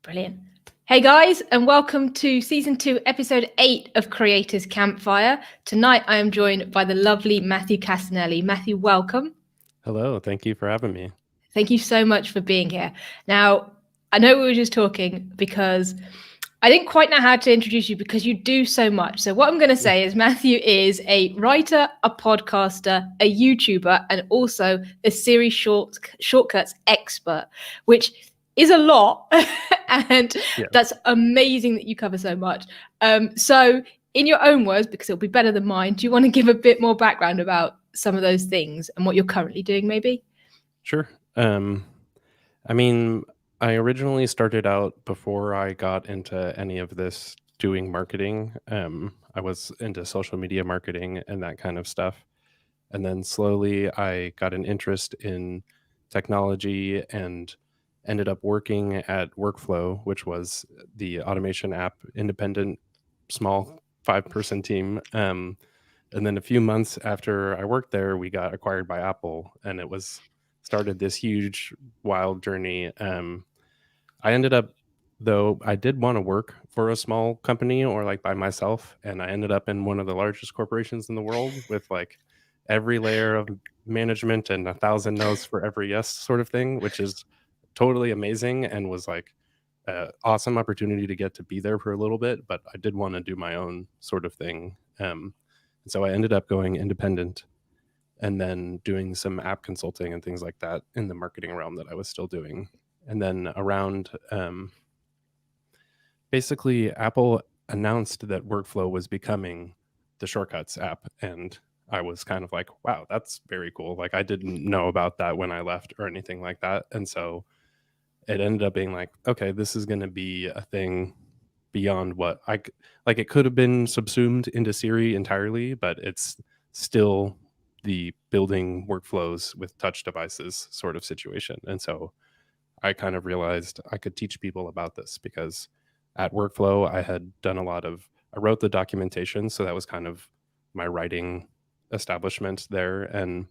Brilliant. Hey guys, and welcome to season 2, episode 8 of Creators Campfire. Tonight I am joined by the lovely Matthew Cassinelli. Matthew, welcome. Hello, thank you for having me. Thank you so much for being here. Now, I know we were just talking because I didn't quite know how to introduce you because you do so much. So what I'm going to say is Matthew is a writer, a podcaster, a YouTuber, and also a Siri Shortcuts expert, which is a lot. And that's amazing that you cover so much. So in your own words, because it'll be better than mine, do you want to give a bit more background about some of those things and what you're currently doing maybe? Sure. I mean, I originally started out before I got into any of this doing marketing. I was into social media marketing and that kind of stuff. And then slowly I got an interest in technology and ended up working at Workflow, which was the automation app, independent, small 5-person team. And then a few months after I worked there, we got acquired by Apple, and it started this huge, wild journey. I ended up, though, I did want to work for a small company or like by myself, and I ended up in one of the largest corporations in the world with like every layer of management and 1,000 no's for every yes sort of thing, which is totally amazing and was like an awesome opportunity to get to be there for a little bit. But I did want to do my own sort of thing. So I ended up going independent and then doing some app consulting and things like that in the marketing realm that I was still doing. And then around, basically Apple announced that Workflow was becoming the Shortcuts app. And I was kind of like, wow, that's very cool. Like I didn't know about that when I left or anything like that. And so it ended up being like, okay, this is going to be a thing beyond what like it could have been subsumed into Siri entirely, but it's still the building workflows with touch devices sort of situation. And so I kind of realized I could teach people about this because at Workflow, I wrote the documentation. So that was kind of my writing establishment there, and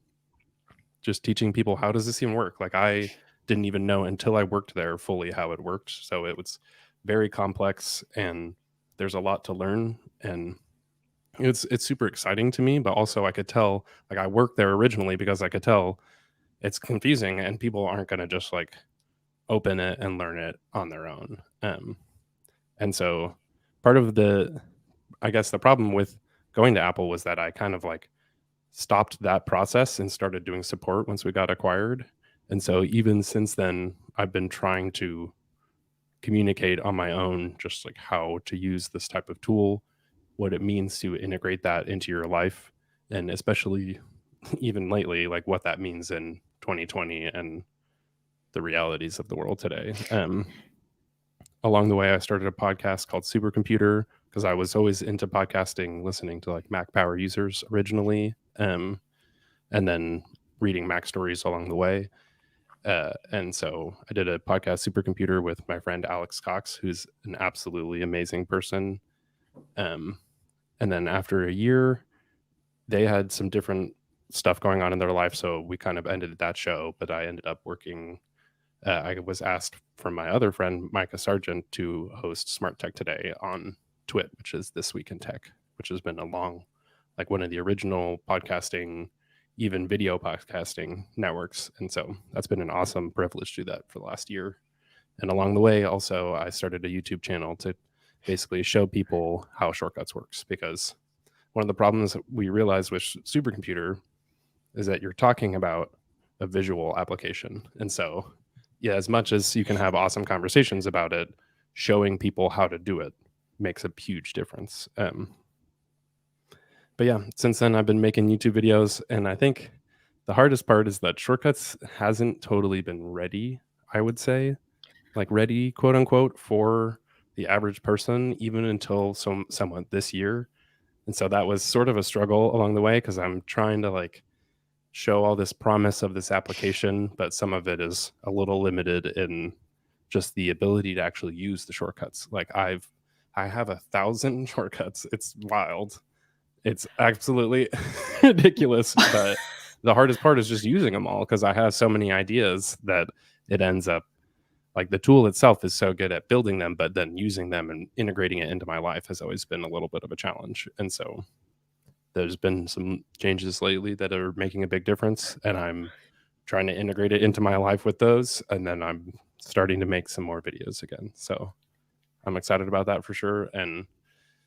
just teaching people, how does this even work? Like I didn't even know until I worked there fully how it worked. So it was very complex and there's a lot to learn, and it's super exciting to me, but also I could tell, like I worked there originally because I could tell it's confusing and people aren't going to just like open it and learn it on their own. And so part of the problem with going to Apple was that I kind of like stopped that process and started doing support once we got acquired. And so even since then, I've been trying to communicate on my own, just like how to use this type of tool, what it means to integrate that into your life, and especially even lately, like what that means in 2020 and the realities of the world today. Along the way, I started a podcast called Supercomputer because I was always into podcasting, listening to like Mac power users originally, and then reading Mac stories along the way. And so I did a podcast, Supercomputer, with my friend Alex Cox, who's an absolutely amazing person. And then after a year, they had some different stuff going on in their life, so we kind of ended that show. But I ended up working. I was asked from my other friend, Micah Sargent, to host Smart Tech Today on Twit, which is This Week in Tech, which has been like one of the original podcasting, even video podcasting networks. And so that's been an awesome privilege to do that for the last year. And along the way, also, I started a YouTube channel to basically show people how Shortcuts works, because one of the problems that we realized with Supercomputer is that you're talking about a visual application. And so, yeah, as much as you can have awesome conversations about it, showing people how to do it makes a huge difference. But yeah, since then I've been making YouTube videos, and I think the hardest part is that Shortcuts hasn't totally been ready, I would say, like ready, quote unquote, for the average person, even until somewhat this year. And so that was sort of a struggle along the way, because I'm trying to like show all this promise of this application, but some of it is a little limited in just the ability to actually use the shortcuts. Like I have 1,000 shortcuts. It's wild. It's absolutely ridiculous. But the hardest part is just using them all, because I have so many ideas that it ends up like the tool itself is so good at building them, but then using them and integrating it into my life has always been a little bit of a challenge. And so there's been some changes lately that are making a big difference, and I'm trying to integrate it into my life with those. And then I'm starting to make some more videos again. So I'm excited about that for sure. And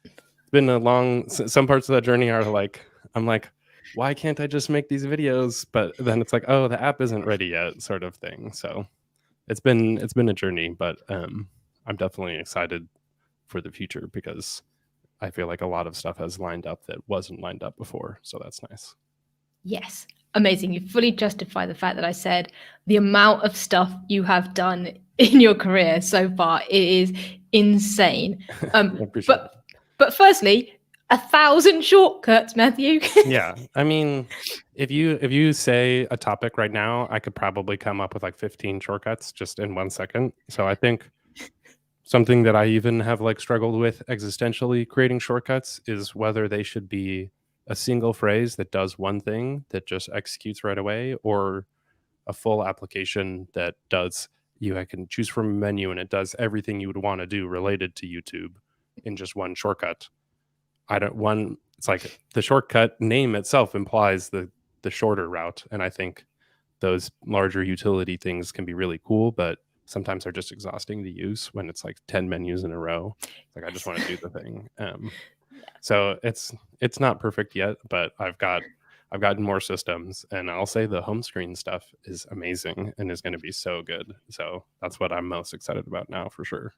it's been a long, some parts of that journey are like, I'm like, why can't I just make these videos? But then it's like, oh, the app isn't ready yet, sort of thing. So it's been a journey, but I'm definitely excited for the future because I feel like a lot of stuff has lined up that wasn't lined up before. So that's nice. Yes. Amazing. You fully justify the fact that I said the amount of stuff you have done in your career so far. It is insane. But firstly, 1,000 shortcuts, Matthew. Yeah. I mean, if you say a topic right now, I could probably come up with like 15 shortcuts just in 1 second. So I think something that I even have like struggled with existentially creating shortcuts is whether they should be a single phrase that does one thing that just executes right away, or a full application that does, I can choose from a menu and it does everything you would want to do related to YouTube in just one shortcut. It's like the shortcut name itself implies the shorter route. And I think those larger utility things can be really cool, but sometimes they're just exhausting to use when it's like 10 menus in a row. Like I just want to do the thing. So it's not perfect yet, but I've gotten more systems, and I'll say the home screen stuff is amazing and is going to be so good. So that's what I'm most excited about now for sure.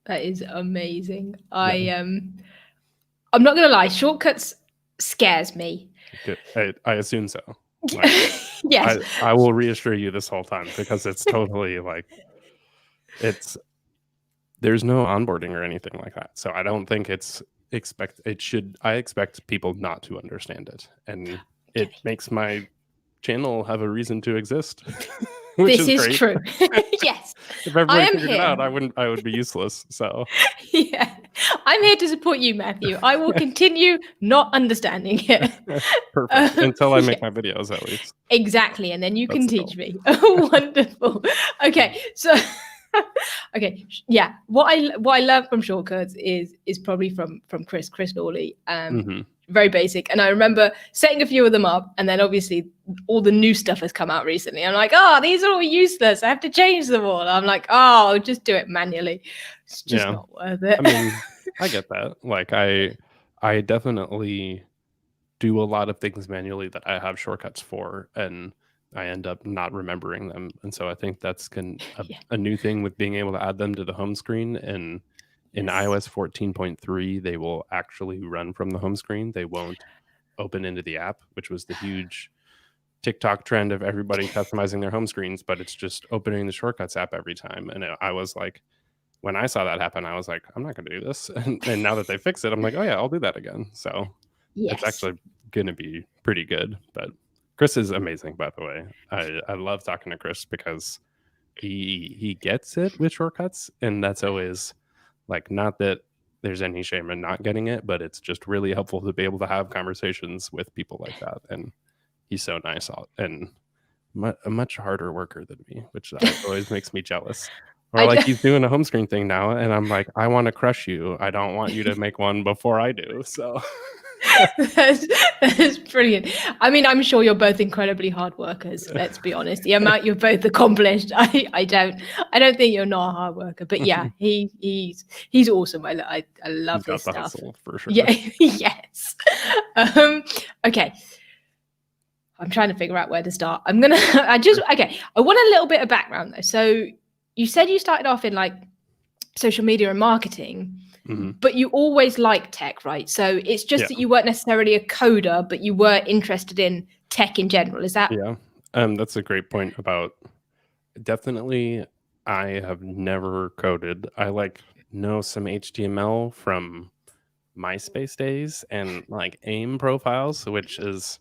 That is amazing. Yeah. I'm not going to lie, shortcuts scares me. I assume so. Like, yes. I will reassure you this whole time because it's totally like there's no onboarding or anything like that. So I don't think I expect people not to understand it. And it makes my channel have a reason to exist. Which this is great. True. Yes. If everybody figured it out, I would be useless. So yeah. I'm here to support you, Matthew. I will continue not understanding it. Perfect. Until I make my videos, at least. Exactly. And then you can teach me. Oh, wonderful. Okay. So okay. Yeah. What I learned from shortcuts is probably from Chris Lawley. Very basic. And I remember setting a few of them up, and then obviously all the new stuff has come out recently. I'm like, oh, these are all useless. I have to change them all. I'm like, oh, I'll just do it manually. It's just not worth it. I mean, I get that. Like I definitely do a lot of things manually that I have shortcuts for, and I end up not remembering them. And so I think that's a new thing with being able to add them to the home screen. And in iOS 14.3, they will actually run from the home screen. They won't open into the app, which was the huge TikTok trend of everybody customizing their home screens, but it's just opening the Shortcuts app every time. And I was like, when I saw that happen, I was like, I'm not going to do this. And now that they fix it, I'm like, oh yeah, I'll do that again. So it's actually going to be pretty good. But Chris is amazing, by the way. I love talking to Chris because he gets it with shortcuts, and that's always like, not that there's any shame in not getting it, but it's just really helpful to be able to have conversations with people like that. And he's so nice and a much harder worker than me, which always makes me jealous. Or like he's doing a home screen thing now, and I'm like, I want to crush you. I don't want you to make one before I do. So that is brilliant. I mean, I'm sure you're both incredibly hard workers. Let's be honest. The amount you've both accomplished, I don't think you're not a hard worker. But yeah, he's awesome. I love this stuff. Hustle, for sure. Yeah. Yes. Okay. I'm trying to figure out where to start. I want a little bit of background though. So you said you started off in like social media and marketing. Mm-hmm. But you always liked tech, right? So it's just that you weren't necessarily a coder, but you were interested in tech in general. Is that? Yeah, that's a great point about. Definitely, I have never coded. I know some HTML from MySpace days and like AIM profiles, which is,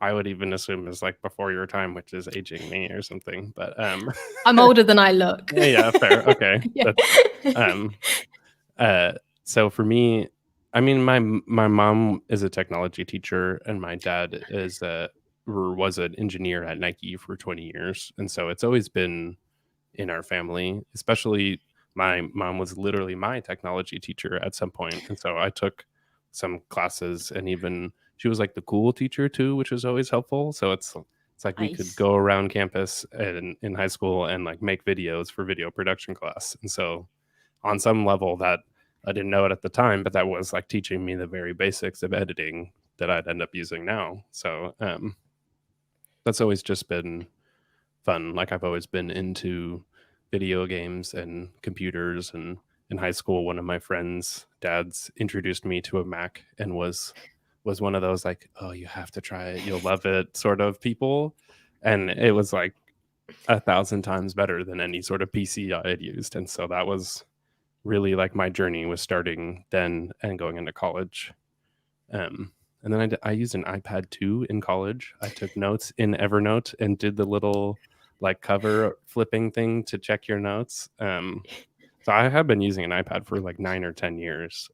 I would even assume is like before your time, which is aging me or something. But I'm older than I look. Yeah, fair. Okay. So for me, I mean, my mom is a technology teacher, and my dad was an engineer at Nike for 20 years. And so it's always been in our family, especially my mom was literally my technology teacher at some point. And so I took some classes, and even she was like the cool teacher too, which was always helpful. So it's like we could Nice. go around campus and in high school and like make videos for video production class. And so on some level that I didn't know it at the time, but that was like teaching me the very basics of editing that I'd end up using now. So that's always just been fun. Like I've always been into video games and computers, and in high school one of my friends' dads introduced me to a Mac and was one of those like, oh, you have to try it, you'll love it sort of people. And it was like 1,000 times better than any sort of PC I had used. And so that was really like my journey was starting then and going into college. And then I used an iPad too in college. I took notes in Evernote and did the little like cover flipping thing to check your notes. So I have been using an iPad for like 9 or 10 years.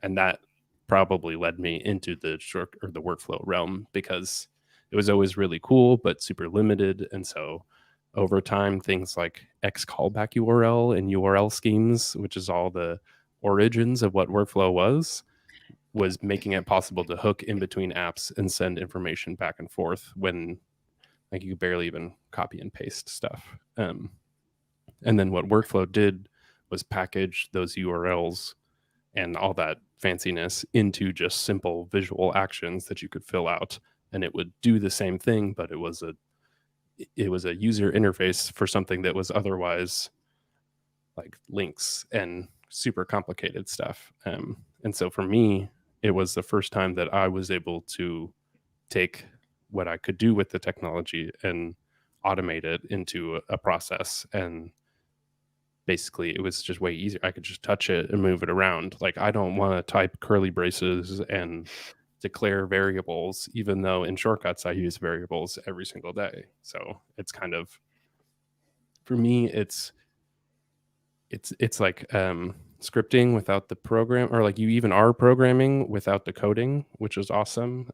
And that probably led me into the the workflow realm, because it was always really cool, but super limited. And so over time, things like X callback URL and URL schemes, which is all the origins of what workflow was making it possible to hook in between apps and send information back and forth when like you could barely even copy and paste stuff. And then what workflow did was package those URLs and all that fanciness into just simple visual actions that you could fill out, and it would do the same thing, but it was a user interface for something that was otherwise like links and super complicated stuff. And so for me, it was the first time that I was able to take what I could do with the technology and automate it into a process. And basically it was just way easier. I could just touch it and move it around. Like I don't want to type curly braces and declare variables, even though in shortcuts I use variables every single day. So it's kind of, for me, it's like scripting without the program, or like you even are programming without the coding, which is awesome.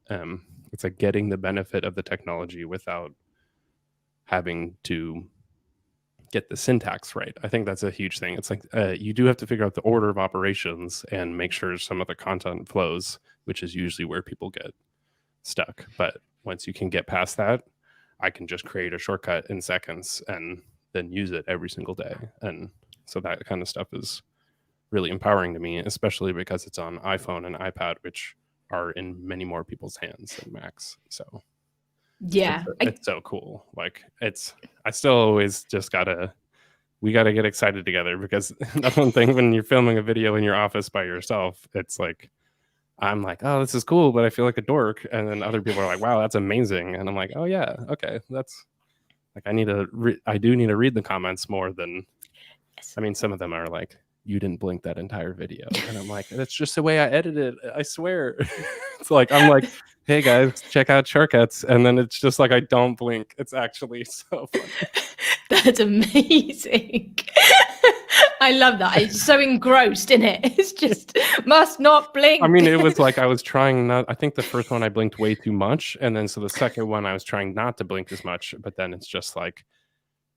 It's like getting the benefit of the technology without having to get the syntax right. I think that's a huge thing. It's like you do have to figure out the order of operations and make sure some of the content flows, which is usually where people get stuck. But once you can get past that, I can just create a shortcut in seconds and then use it every single day. And so that kind of stuff is really empowering to me, especially because it's on iPhone and iPad, which are in many more people's hands than Macs. So Yeah. it's so cool. Like I still always just we gotta get excited together, because that's one thing when you're filming a video in your office by yourself, it's like, I'm like, oh, this is cool, but I feel like a dork. And then other people are like, wow, that's amazing. And I'm like, oh yeah, okay. That's like, I do need to read the comments more than, I mean, some of them are like, you didn't blink that entire video. And I'm like, that's just the way I edited it, I swear. It's like, I'm like, hey guys, check out shortcuts. And then it's just like, I don't blink. It's actually so funny. That's amazing. I love that. I'm so engrossed in it. It's just must not blink. I mean, it was like I was trying not, I think the first one I blinked way too much. And then so the second one I was trying not to blink as much, but then it's just like,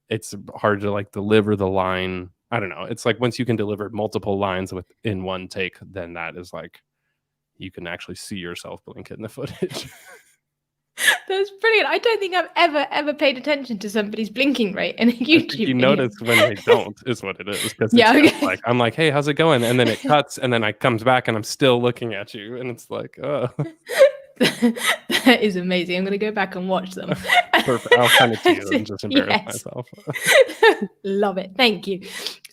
it's hard to like deliver the line. I don't know. It's like once you can deliver multiple lines in one take, then that is like, you can actually see yourself blink in the footage. That's brilliant. I don't think I've ever paid attention to somebody's blinking rate in a YouTube you video. notice when they don't is what it is. Because yeah, it's okay. like, I'm like, hey, how's it going? And then it cuts, and then I comes back and I'm still looking at you. And it's like, oh. That is amazing. I'm going to go back and watch them. Perfect. I'll send it to you and just embarrass myself. Love it. Thank you.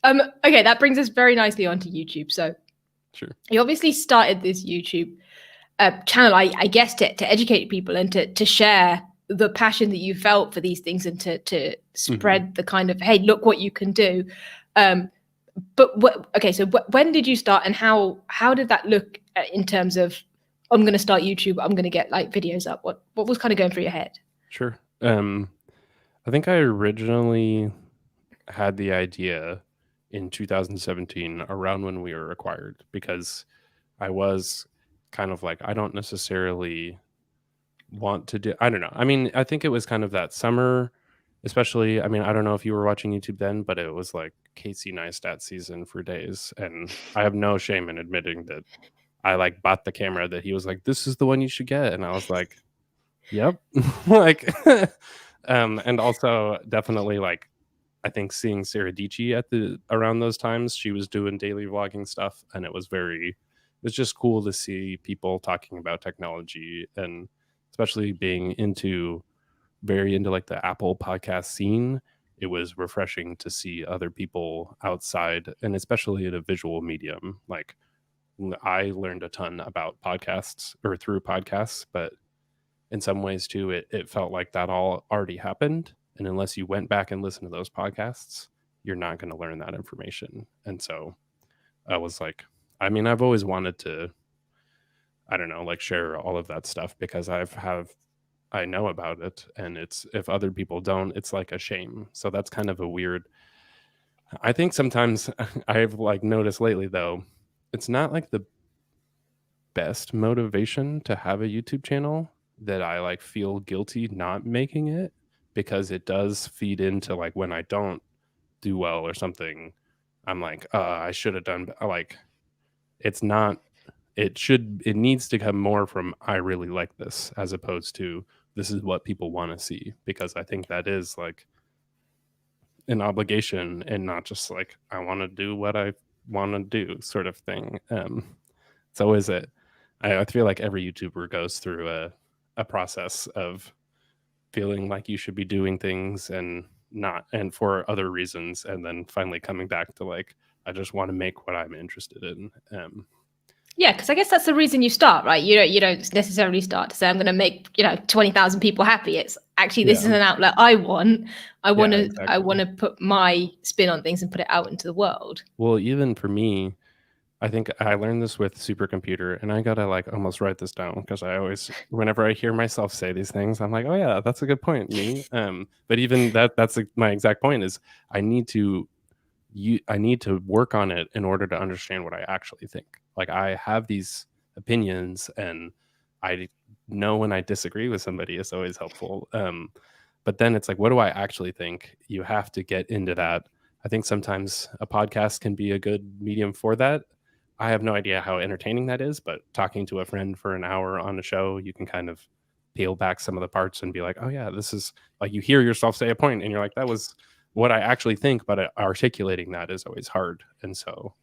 Okay, that brings us very nicely onto YouTube. So sure. You obviously started this YouTube channel, I guess, to educate people and to share the passion that you felt for these things, and to spread the kind of, hey, look what you can do. So when did you start, and how did that look in terms of, I'm going to start YouTube, I'm going to get like videos up? What was kind of going through your head? Sure. I think I originally had the idea in 2017, around when we were acquired, because I was kind of like, I don't necessarily want to do, I don't know. I mean, I think it was kind of that summer especially, I mean, I don't know if you were watching YouTube then, but it was like Casey Neistat season for days. And I have no shame in admitting that I like bought the camera that he was like, this is the one you should get. And I was like, yep. Like, and also definitely like, I think seeing Sarah Dici around those times, she was doing daily vlogging stuff, and it was just cool to see people talking about technology, and especially being very into like the Apple podcast scene. It was refreshing to see other people outside, and especially in a visual medium. Like, I learned a ton about podcasts or through podcasts, but in some ways too, it felt like that all already happened. And unless you went back and listened to those podcasts, you're not going to learn that information. And so I was like, I mean, I've always wanted to, I don't know, like share all of that stuff because I know about it, and it's, if other people don't, it's like a shame. So that's kind of a weird, I think sometimes I've like noticed lately though, it's not like the best motivation to have a YouTube channel that I like feel guilty not making it, because it does feed into like when I don't do well or something, I'm like, I should have done like, it's not, it needs to come more from I really like this, as opposed to this is what people want to see, because I think that is like an obligation and not just like I want to do what I want to do sort of thing. It's always I feel like every YouTuber goes through a process of feeling like you should be doing things and not, and for other reasons, and then finally coming back to like, I just want to make what I'm interested in. Yeah, because I guess that's the reason you start, right? You don't necessarily start to say I'm going to make 20,000 people happy. It's actually, this is an outlet I want. I want to put my spin on things and put it out into the world. Well, even for me, I think I learned this with Supercomputer, and I gotta like almost write this down because I always, whenever I hear myself say these things, I'm like, oh yeah, that's a good point, me. But even that's my exact point is I need to work on it in order to understand what I actually think. Like, I have these opinions, and I know when I disagree with somebody, it's always helpful. But then it's like, what do I actually think? You have to get into that. I think sometimes a podcast can be a good medium for that. I have no idea how entertaining that is, but talking to a friend for an hour on a show, you can kind of peel back some of the parts and be like, oh yeah, this is like, you hear yourself say a point and you're like, that was what I actually think, but articulating that is always hard. And so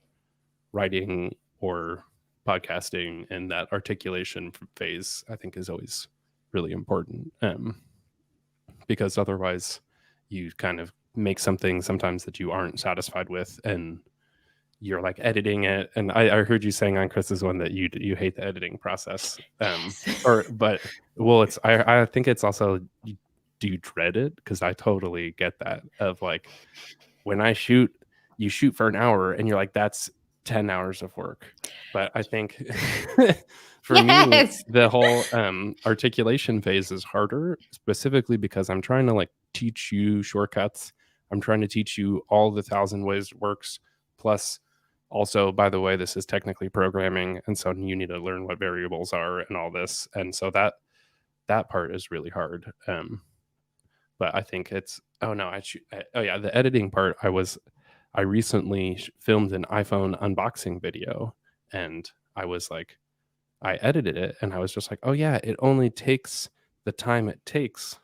writing or podcasting and that articulation phase, I think, is always really important, because otherwise you kind of make something sometimes that you aren't satisfied with, and you're like editing it. And I heard you saying on Chris's one that you hate the editing process. I think it's also, do you dread it? Because I totally get that, of like, when you shoot for an hour and you're like, that's 10 hours of work. But I think for me, the whole articulation phase is harder, specifically because I'm trying to like teach you shortcuts. I'm trying to teach you all the 1,000 ways it works. Plus, also, by the way, this is technically programming, and so you need to learn what variables are and all this. And so that part is really hard. But I think it's, the editing part. I recently filmed an iPhone unboxing video, and I was like, I edited it, and I was just like, oh yeah, it only takes the time it takes.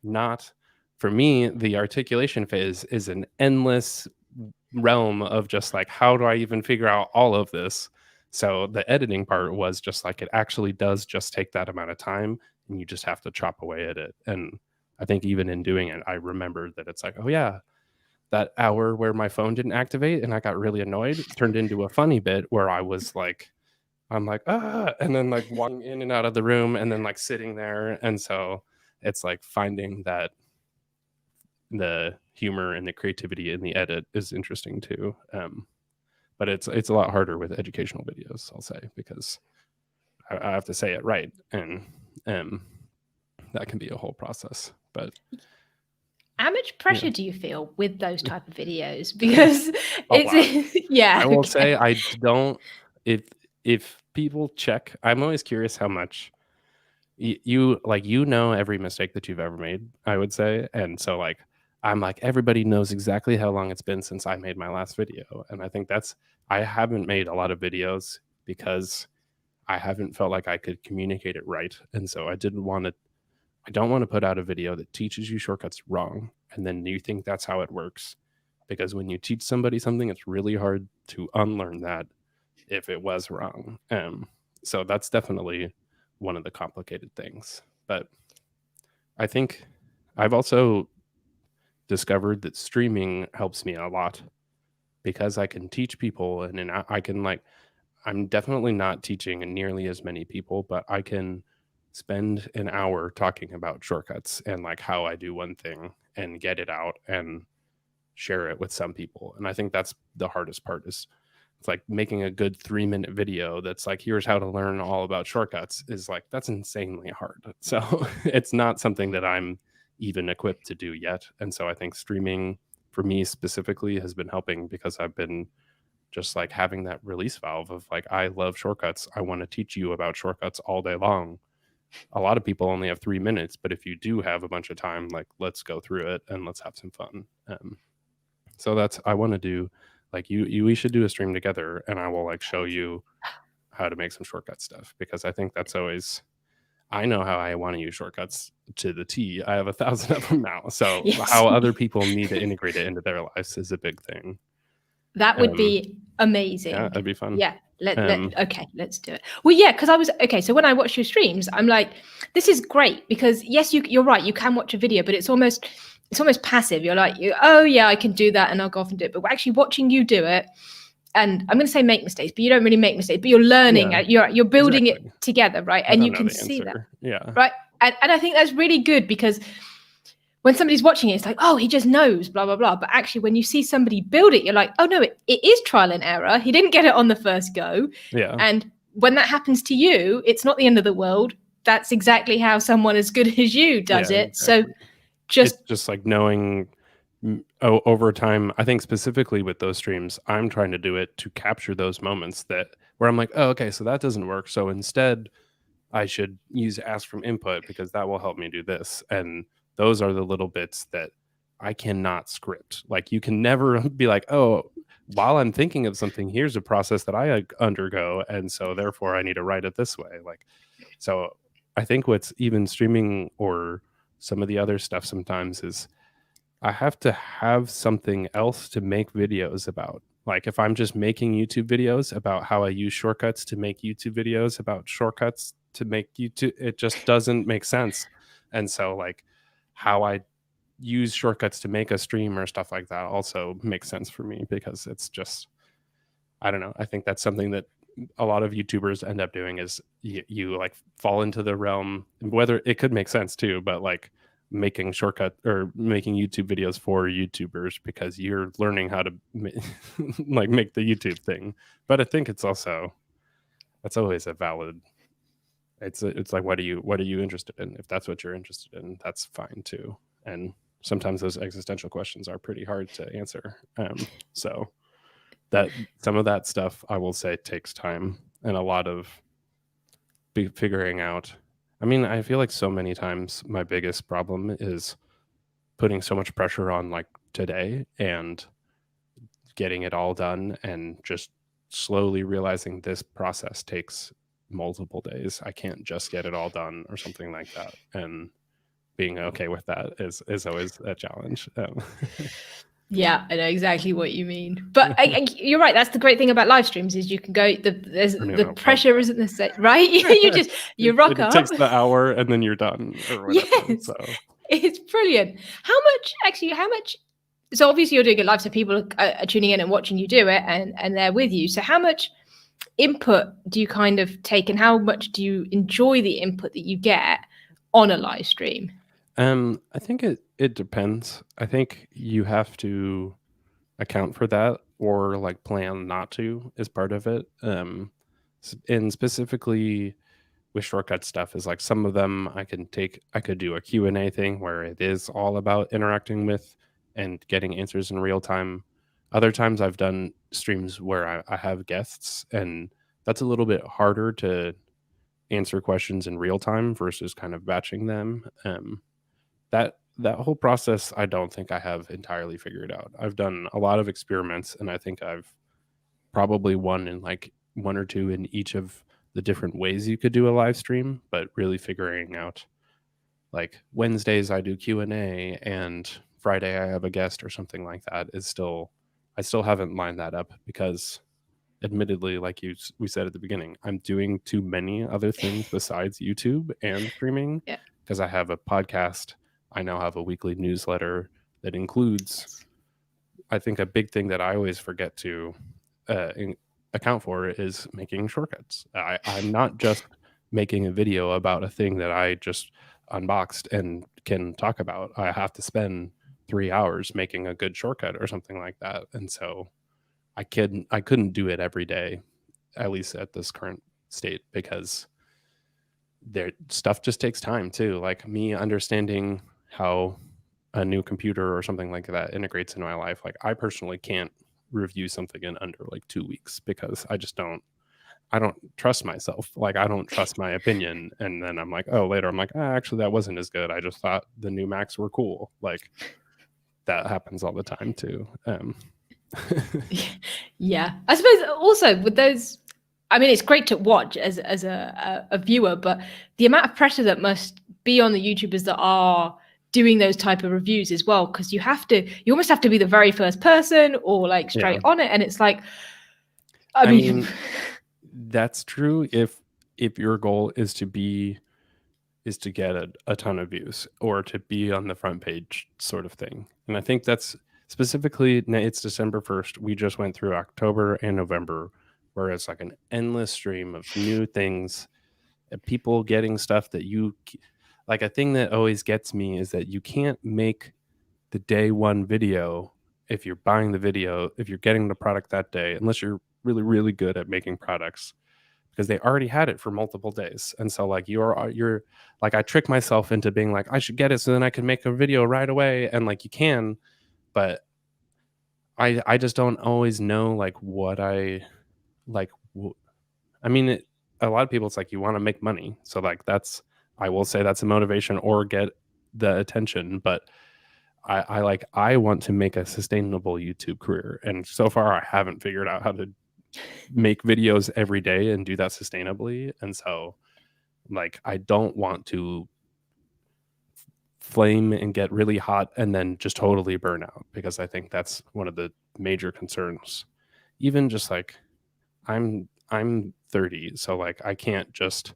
Not, for me, the articulation phase is an endless realm of just like, how do I even figure out all of this? So the editing part was just like, it actually does just take that amount of time, and you just have to chop away at it. And I think even in doing it, I remembered that it's like, oh yeah, that hour where my phone didn't activate and I got really annoyed turned into a funny bit where I was like, I'm like, and then like walking in and out of the room and then like sitting there. And so it's like finding that the humor and the creativity in the edit is interesting too. But it's a lot harder with educational videos, I'll say, because I have to say it right. And that can be a whole process. But how much pressure do you feel with those type of videos? Because I will say I don't. If people check, I'm always curious how much you know every mistake that you've ever made, I would say. And so like, I'm like, everybody knows exactly how long it's been since I made my last video. And I think I haven't made a lot of videos because I haven't felt like I could communicate it right. And so I don't want to put out a video that teaches you shortcuts wrong. And then you think that's how it works. Because when you teach somebody something, it's really hard to unlearn that if it was wrong. So that's definitely one of the complicated things. But I think I've also discovered that streaming helps me a lot because I can teach people, and then I can I'm definitely not teaching nearly as many people, but I can spend an hour talking about shortcuts and like how I do one thing and get it out and share it with some people. And I think that's the hardest part, is it's like making a good 3-minute video that's like, here's how to learn all about shortcuts, is like, that's insanely hard. So it's not something that I'm even equipped to do yet. And so I think streaming for me specifically has been helping, because I've been just like having that release valve of like, I love shortcuts. I want to teach you about shortcuts all day long. A lot of people only have 3 minutes, but if you do have a bunch of time, like, let's go through it and let's have some fun. So I want to do like we should do a stream together, and I will like show you how to make some shortcut stuff, because I think that's always, I know how I want to use shortcuts to the T. I have 1,000 of them now. So Yes. how other people need to integrate it into their lives is a big thing. That would be amazing. Yeah, that'd be fun. Yeah. Okay, let's do it. Well, yeah, because so when I watch your streams, I'm like, this is great, because yes, you're right, you can watch a video, but it's almost passive. You're like, oh yeah, I can do that, and I'll go off and do it. But actually watching you do it, and I'm going to say make mistakes, but you don't really make mistakes, but you're learning, you're building it together, right? And you can see that. Yeah. Right. And I think that's really good, because when somebody's watching it, it's like, oh, he just knows, blah, blah, blah. But actually, when you see somebody build it, you're like, oh, no, it is trial and error. He didn't get it on the first go. Yeah. And when that happens to you, it's not the end of the world. That's exactly how someone as good as you does it. Exactly. So it's just like knowing over time, I think specifically with those streams, I'm trying to do it to capture those moments where I'm like, oh, okay, so that doesn't work. So instead, I should use ask from input, because that will help me do this. And those are the little bits that I cannot script. Like, you can never be like, oh, while I'm thinking of something, here's a process that I undergo, and so therefore I need to write it this way. Like, so I think what's even streaming or some of the other stuff sometimes is I have to have something else to make videos about. Like, if I'm just making YouTube videos about how I use shortcuts to make YouTube videos about shortcuts to make YouTube, it just doesn't make sense. And so like how I use shortcuts to make a stream or stuff like that also makes sense for me, because it's just, I don't know. I think that's something that a lot of YouTubers end up doing, is you like fall into the realm, whether it could make sense too, but like making shortcut or making YouTube videos for YouTubers because you're learning how to like make the YouTube thing. But I think it's also, that's always a valid, it's like, what are you interested in? If that's what you're interested in, that's fine too. And sometimes those existential questions are pretty hard to answer. So that some of that stuff, I will say, takes time and a lot of figuring out. I mean, I feel like so many times my biggest problem is putting so much pressure on like today and getting it all done, and just slowly realizing this process takes multiple days. I can't just get it all done or something like that. And being okay with that is always a challenge. Yeah, I know exactly what you mean. But you're right. That's the great thing about live streams, is you can go, the pressure isn't the same, right? you rock up. It takes the hour and then you're done or whatever. Yes, so it's brilliant. How much, so obviously you're doing it live, so people are tuning in and watching you do it, and they're with you. So how much input do you kind of take, and how much do you enjoy the input that you get on a live stream? I think it depends. I think you have to account for that, or like plan not to, is part of it. And specifically with shortcut stuff, is like some of them I could do a Q&A thing where it is all about interacting with and getting answers in real time. Other times I've done streams where I have guests, and that's a little bit harder to answer questions in real time versus kind of batching them. that whole process, I don't think I have entirely figured out. I've done a lot of experiments, and I think I've probably won in like one or two in each of the different ways you could do a live stream, but really figuring out like Wednesdays I do Q&A and Friday I have a guest or something like that is still, I still haven't lined that up because admittedly, like we said at the beginning, I'm doing too many other things besides YouTube and streaming because I have a podcast. I now have a weekly newsletter that includes, I think a big thing that I always forget to account for is making shortcuts. I'm not just making a video about a thing that I just unboxed and can talk about. I have to spend 3 hours making a good shortcut or something like that. And so I couldn't do it every day, at least at this current state, because their stuff just takes time too. Like me understanding how a new computer or something like that integrates into my life. Like I personally can't review something in under like 2 weeks because I don't trust myself. Like I don't trust my opinion. And then I'm like, oh, later I'm like, actually that wasn't as good. I just thought the new Macs were cool. Like that happens all the time too. Yeah, I suppose also with those, I mean, it's great to watch as a viewer, but the amount of pressure that must be on the YouTubers that are doing those type of reviews as well, because you almost have to be the very first person or like straight on it, and it's like, I mean that's true if your goal is to get a ton of views or to be on the front page sort of thing. And I think that's specifically, it's December 1st. We just went through October and November, where it's like an endless stream of new things, people getting stuff that you like. A thing that always gets me is that you can't make the day one video if you're buying the video, if you're getting the product that day, unless you're really, really good at making products, because they already had it for multiple days. And so like you're like, I trick myself into being like, I should get it so then I can make a video right away. And like you can, but I just don't always know like what I like. I mean, a lot of people, it's like you want to make money. So like I will say that's a motivation or get the attention, but I want to make a sustainable YouTube career. And so far I haven't figured out how to make videos every day and do that sustainably. And so like I don't want to flame and get really hot and then just totally burn out, because I think that's one of the major concerns. Even just like I'm 30, so like I can't just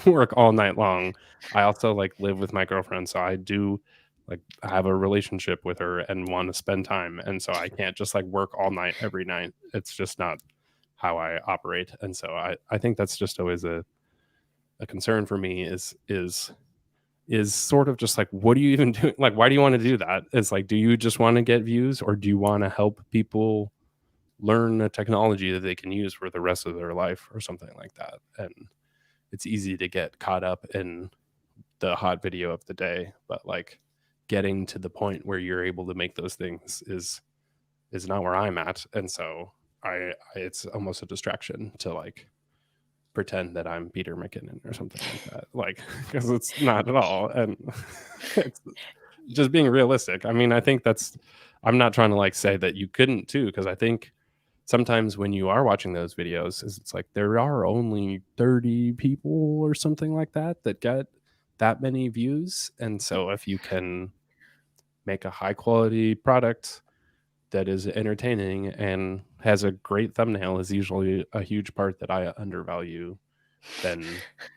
work all night long. I also like live with my girlfriend, so I do like have a relationship with her and want to spend time, and so I can't just like work all night every night. It's just not how I operate. And so I think that's just always a concern for me is sort of just like, what do you even do? Like, why do you want to do that? It's like, do you just want to get views, or do you want to help people learn a technology that they can use for the rest of their life or something like that? And it's easy to get caught up in the hot video of the day, but like getting to the point where you're able to make those things is not where I'm at. And so it's almost a distraction to like pretend that I'm Peter McKinnon or something like that, like, because it's not at all. And it's just being realistic. I mean, I think I'm not trying to like say that you couldn't too, because I think sometimes when you are watching those videos, it's like there are only 30 people or something like that get that many views. And so if you can make a high quality product that is entertaining and has a great thumbnail, is usually a huge part that I undervalue, then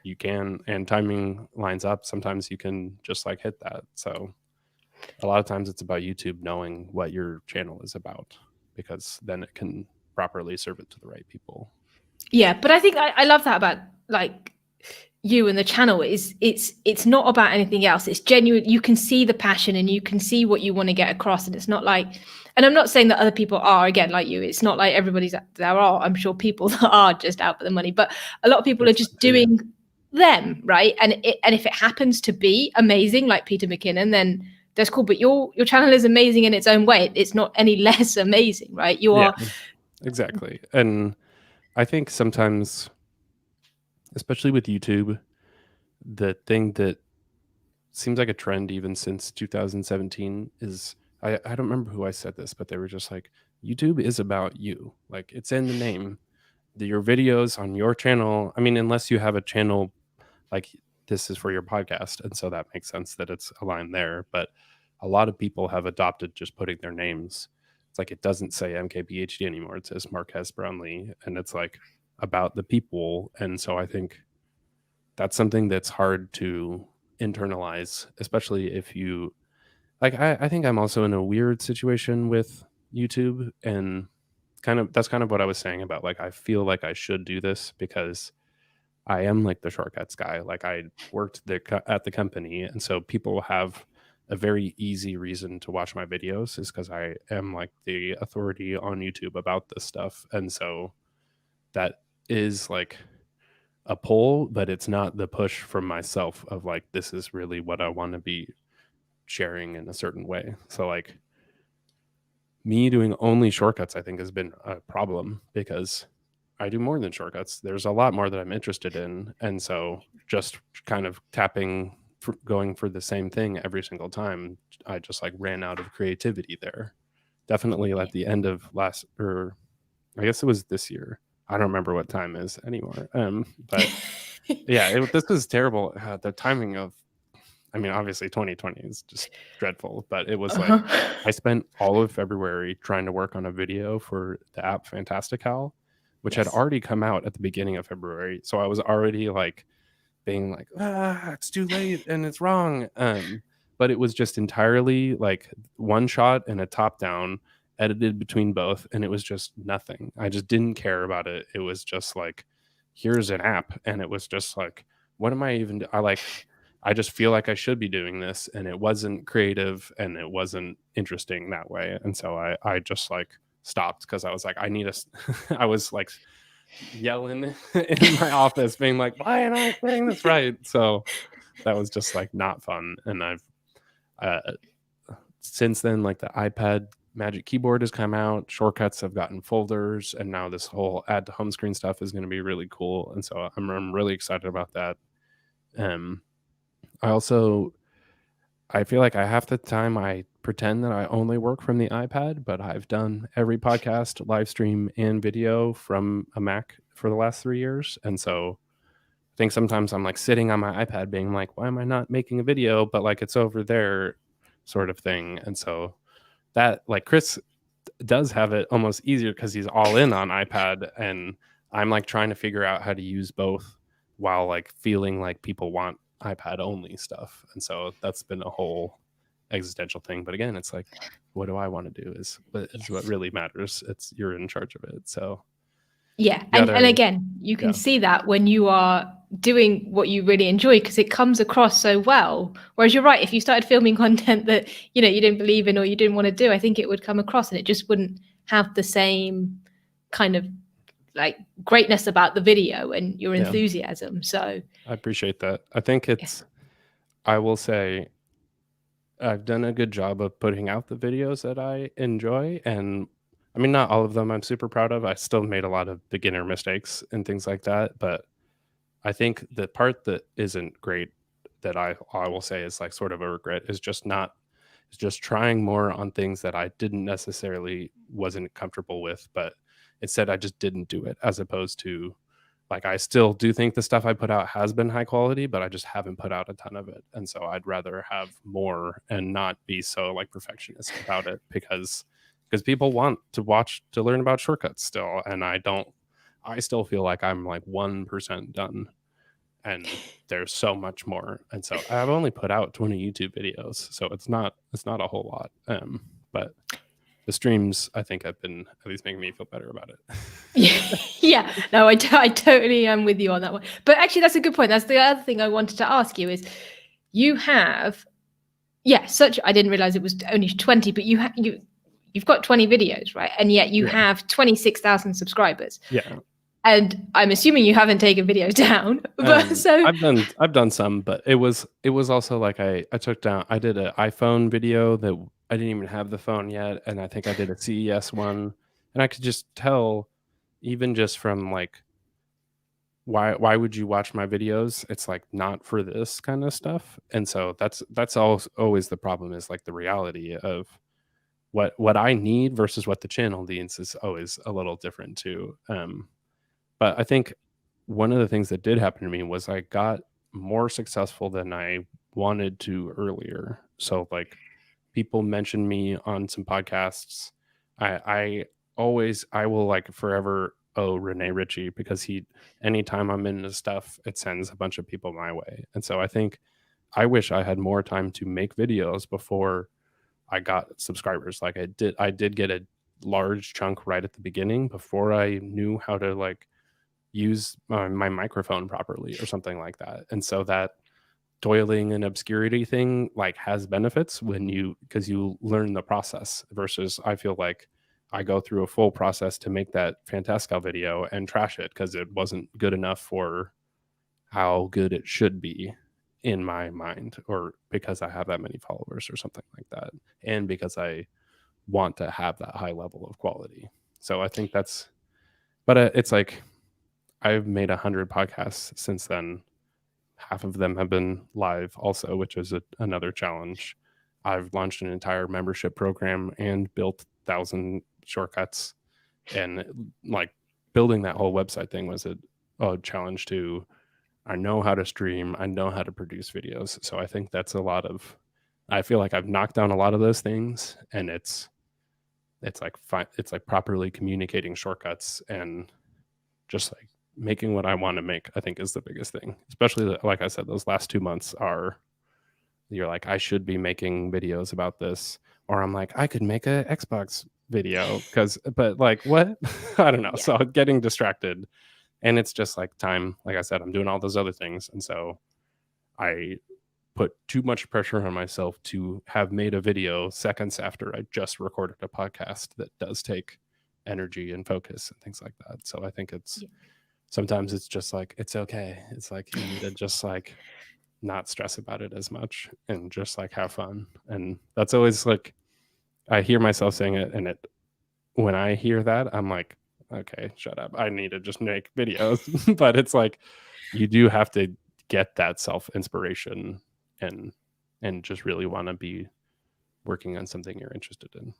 you can, and timing lines up, sometimes you can just like hit that. So a lot of times it's about YouTube knowing what your channel is about, because then it can properly serve it to the right people. Yeah, but I think I love that about like you and the channel is it's not about anything else. It's genuine. You can see the passion and you can see what you want to get across. And it's not like, and I'm not saying that other people are, again, like you, it's not like there are, I'm sure, people that are just out for the money, but a lot of people are just doing them, right? And if it happens to be amazing, like Peter McKinnon, then that's cool. But your channel is amazing in its own way. It's not any less amazing, right? You are. Exactly. And I think sometimes, especially with YouTube, the thing that seems like a trend even since 2017 is I don't remember who I said this, but they were just like, YouTube is about you. Like, it's in the name. Your videos on your channel, I mean, unless you have a channel like this is for your podcast, and so that makes sense that it's aligned there. But a lot of people have adopted just putting their names. It's like it doesn't say MKBHD anymore. It says Marquez Brownlee, and it's like about the people. And so I think that's something that's hard to internalize, especially if you like. I think I'm also in a weird situation with YouTube, and that's kind of what I was saying about like I feel like I should do this because I am like the shortcuts guy. Like I worked at the company, and so people have a very easy reason to watch my videos is because I am like the authority on YouTube about this stuff, and so that is like a pull, but it's not the push from myself of like this is really what I want to be sharing in a certain way. So like me doing only shortcuts, I think, has been a problem because I do more than shortcuts. There's a lot more that I'm interested in. And so just kind of going for the same thing every single time, I just like ran out of creativity there. Definitely at the end of or I guess it was this year. I don't remember what time is anymore. But yeah, this was terrible. The timing of, I mean, obviously 2020 is just dreadful, but it was like I spent all of February trying to work on a video for the app Fantastical, which had already come out at the beginning of February. So I was already like being like, it's too late and it's wrong. But it was just entirely like one shot and a top down edited between both. And it was just nothing. I just didn't care about it. It was just like, here's an app. And it was just like, what am I even, I just feel like I should be doing this, and it wasn't creative and it wasn't interesting that way. And so I just like stopped because I was like, I was like yelling in my office being like, why am I getting this right? So that was just like not fun. And I've since then, like the iPad Magic Keyboard has come out, shortcuts have gotten folders, and now this whole add to home screen stuff is going to be really cool. And so I'm really excited about that. I feel like half the time I pretend that I only work from the iPad, but I've done every podcast, live stream, and video from a Mac for the last 3 years. And so I think sometimes I'm like sitting on my iPad being like, why am I not making a video? But like it's over there sort of thing. And so that like Chris does have it almost easier because he's all in on iPad, and I'm like trying to figure out how to use both while like feeling like people want iPad only stuff. And so that's been a whole existential thing. But again, it's like, what do I want to do is what really matters. It's you're in charge of it. So yeah. And again, you can see that when you are doing what you really enjoy, because it comes across so well. Whereas you're right, if you started filming content that, you didn't believe in or you didn't want to do, I think it would come across and it just wouldn't have the same kind of like greatness about the video and your enthusiasm. So I appreciate that. I think I will say I've done a good job of putting out the videos that I enjoy. And I mean, not all of them I'm super proud of. I still made a lot of beginner mistakes and things like that. But I think the part that isn't great that I will say is like sort of a regret is just trying more on things that I didn't necessarily wasn't comfortable with, but instead I just didn't do it, as opposed to like I still do think the stuff I put out has been high quality, but I just haven't put out a ton of it. And so I'd rather have more and not be so like perfectionist about it because people want to learn about shortcuts still. And I still feel like I'm like 1% done, and there's so much more. And so I've only put out 20 YouTube videos, so it's not a whole lot. But the streams, I think, have been at least making me feel better about it. Yeah, no, I totally am with you on that one. But actually, that's a good point. That's the other thing I wanted to ask you is you have, I didn't realize it was only 20, but you've got 20 videos, right? And yet you have 26,000 subscribers. Yeah. And I'm assuming you haven't taken videos down, but so I've done some, but it was also like I did an iPhone video that I didn't even have the phone yet, and I think I did a CES one, and I could just tell, even just from like why would you watch my videos? It's like not for this kind of stuff. And so that's always the problem, is like the reality of what I need versus what the channel needs is always a little different too. But I think one of the things that did happen to me was I got more successful than I wanted to earlier. So like people mentioned me on some podcasts. I will like forever owe Renee Ritchie, because anytime I'm into stuff, it sends a bunch of people my way. And so I think I wish I had more time to make videos before I got subscribers. Like I did get a large chunk right at the beginning before I knew how to like use my microphone properly or something like that. And so that toiling and obscurity thing like has benefits because you learn the process, versus I feel like I go through a full process to make that Fantascal video and trash it because it wasn't good enough for how good it should be in my mind, or because I have that many followers or something like that, and because I want to have that high level of quality. So I think but it's like I've made 100 podcasts since then. Half of them have been live also, which is another challenge. I've launched an entire membership program and built 1,000 shortcuts, and like building that whole website thing was a challenge too. I know how to stream. I know how to produce videos. So I think that's I feel like I've knocked down a lot of those things, and it's like properly communicating shortcuts and just like making what I want to make, I think is the biggest thing. Especially like I said, those last 2 months you're like, I should be making videos about this, or I'm like, I could make a Xbox video but like what? I don't know. Yeah. So getting distracted, and it's just like time. Like I said, I'm doing all those other things. And so I put too much pressure on myself to have made a video seconds after I just recorded a podcast that does take energy and focus and things like that. So I think sometimes it's just like, it's okay. It's like you need to just like not stress about it as much and just like have fun. And that's always like, I hear myself saying it, and when I hear that, I'm like, okay, shut up. I need to just make videos. But it's like, you do have to get that self-inspiration and just really want to be working on something you're interested in.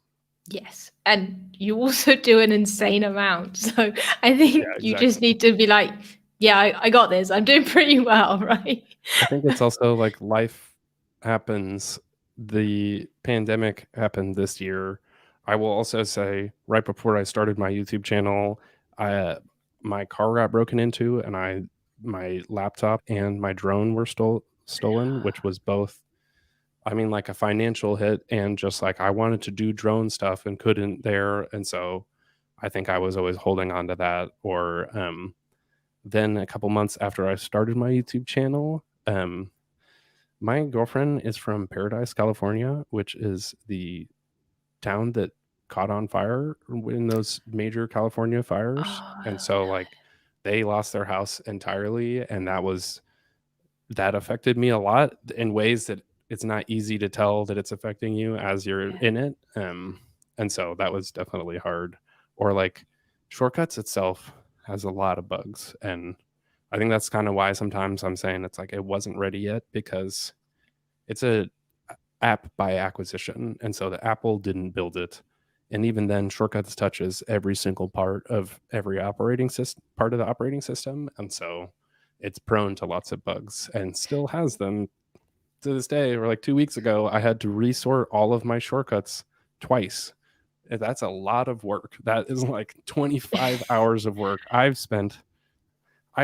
Yes. And you also do an insane amount. So I think you just need to be like, yeah, I got this. I'm doing pretty well, right? I think it's also like life happens. The pandemic happened this year. I will also say, right before I started my YouTube channel, my car got broken into, and my laptop and my drone were stolen, which was both, I mean, like a financial hit, and just like I wanted to do drone stuff and couldn't there. And so I think I was always holding on to that. Or then a couple months after I started my YouTube channel, my girlfriend is from Paradise, California, which is the town that caught on fire in those major California fires. And so like they lost their house entirely, and that affected me a lot in ways that it's not easy to tell that it's affecting you as you're in it. And so that was definitely hard. Or like Shortcuts itself has a lot of bugs, and I think that's kind of why sometimes I'm saying it's like it wasn't ready yet, because it's a app by acquisition, and so the Apple didn't build it. And even then, Shortcuts touches every single part of every part of the operating system, and so it's prone to lots of bugs, and still has them to this day. Or like 2 weeks ago, I had to resort all of my shortcuts twice. That's a lot of work. That is like 25 hours of work. I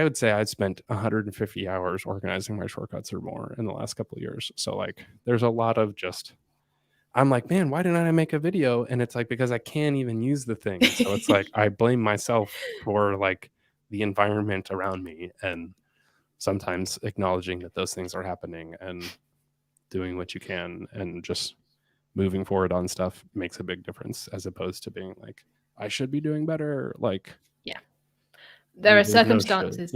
would say I'd spent 150 hours organizing my shortcuts or more in the last couple of years. So like there's a lot of I'm like, man, why didn't I make a video? And it's like, because I can't even use the thing. So it's like, I blame myself for like the environment around me, and sometimes acknowledging that those things are happening and doing what you can and just moving forward on stuff makes a big difference, as opposed to being like, I should be doing better. Like, yeah, there are circumstances,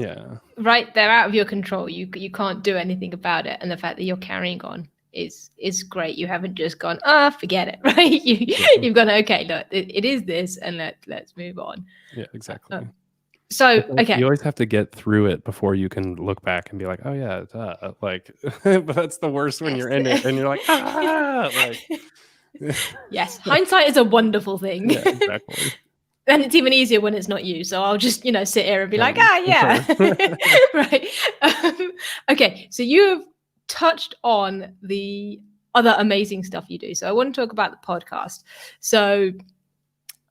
right? They're out of your control. You can't do anything about it. And the fact that you're carrying on is great. You haven't just gone, forget it, right? You've gone, okay, look, it is this, and let's move on. Yeah, exactly. So, okay. You always have to get through it before you can look back and be like, oh yeah, like, but that's the worst when you're in it and you're like, like. Yes, hindsight is a wonderful thing. Yeah, exactly. And it's even easier when it's not you. So I'll just, sit here and be like, yeah. Sure. Right. Okay. So you've touched on the other amazing stuff you do. So I want to talk about the podcast. So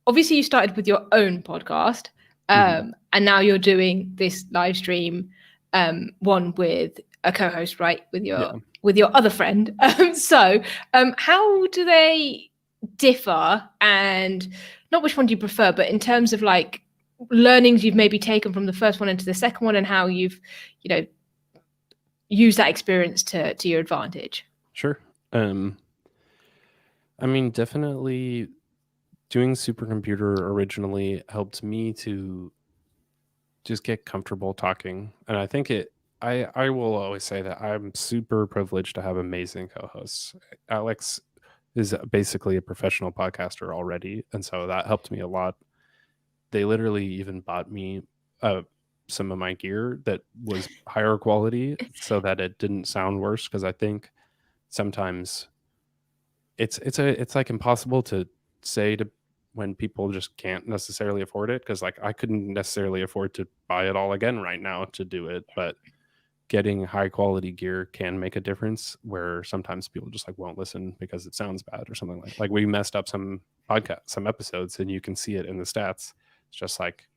obviously you started with your own podcast, and now you're doing this live stream one with a co-host, right? With your other friend. So how do they differ, and not which one do you prefer, but in terms of like learnings you've maybe taken from the first one into the second one, and how you've used that experience to your advantage? Sure. I mean, definitely doing Supercomputer originally helped me to just get comfortable talking. And I think I will always say that I'm super privileged to have amazing co-hosts. Alex is basically a professional podcaster already, and so that helped me a lot. They literally even bought me some of my gear that was higher quality so that it didn't sound worse, because I think sometimes it's like impossible to say to when people just can't necessarily afford it, because like I couldn't necessarily afford to buy it all again right now to do it, but getting high quality gear can make a difference, where sometimes people just like won't listen because it sounds bad or something. Like we messed up some episodes, and you can see it in the stats. It's just like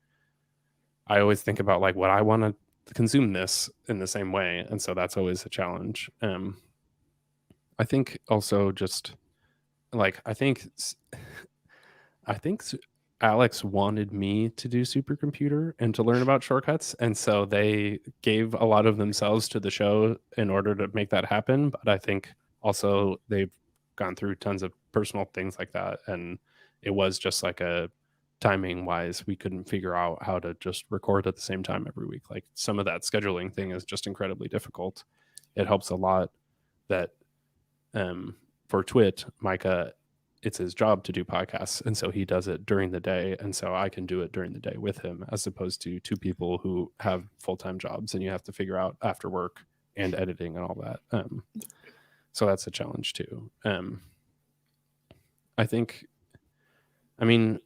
I always think about like what I want to consume this in the same way, and so that's always a challenge. I think also just like I think Alex wanted me to do Supercomputer and to learn about shortcuts, and so they gave a lot of themselves to the show in order to make that happen. But I think also they've gone through tons of personal things like that, and it was just like a timing wise, we couldn't figure out how to just record at the same time every week. Like some of that scheduling thing is just incredibly difficult. It helps a lot that for Twit, Micah, it's his job to do podcasts, and so he does it during the day, and so I can do it during the day with him, as opposed to two people who have full-time jobs and you have to figure out after work and editing and all that. So that's a challenge too. I mean,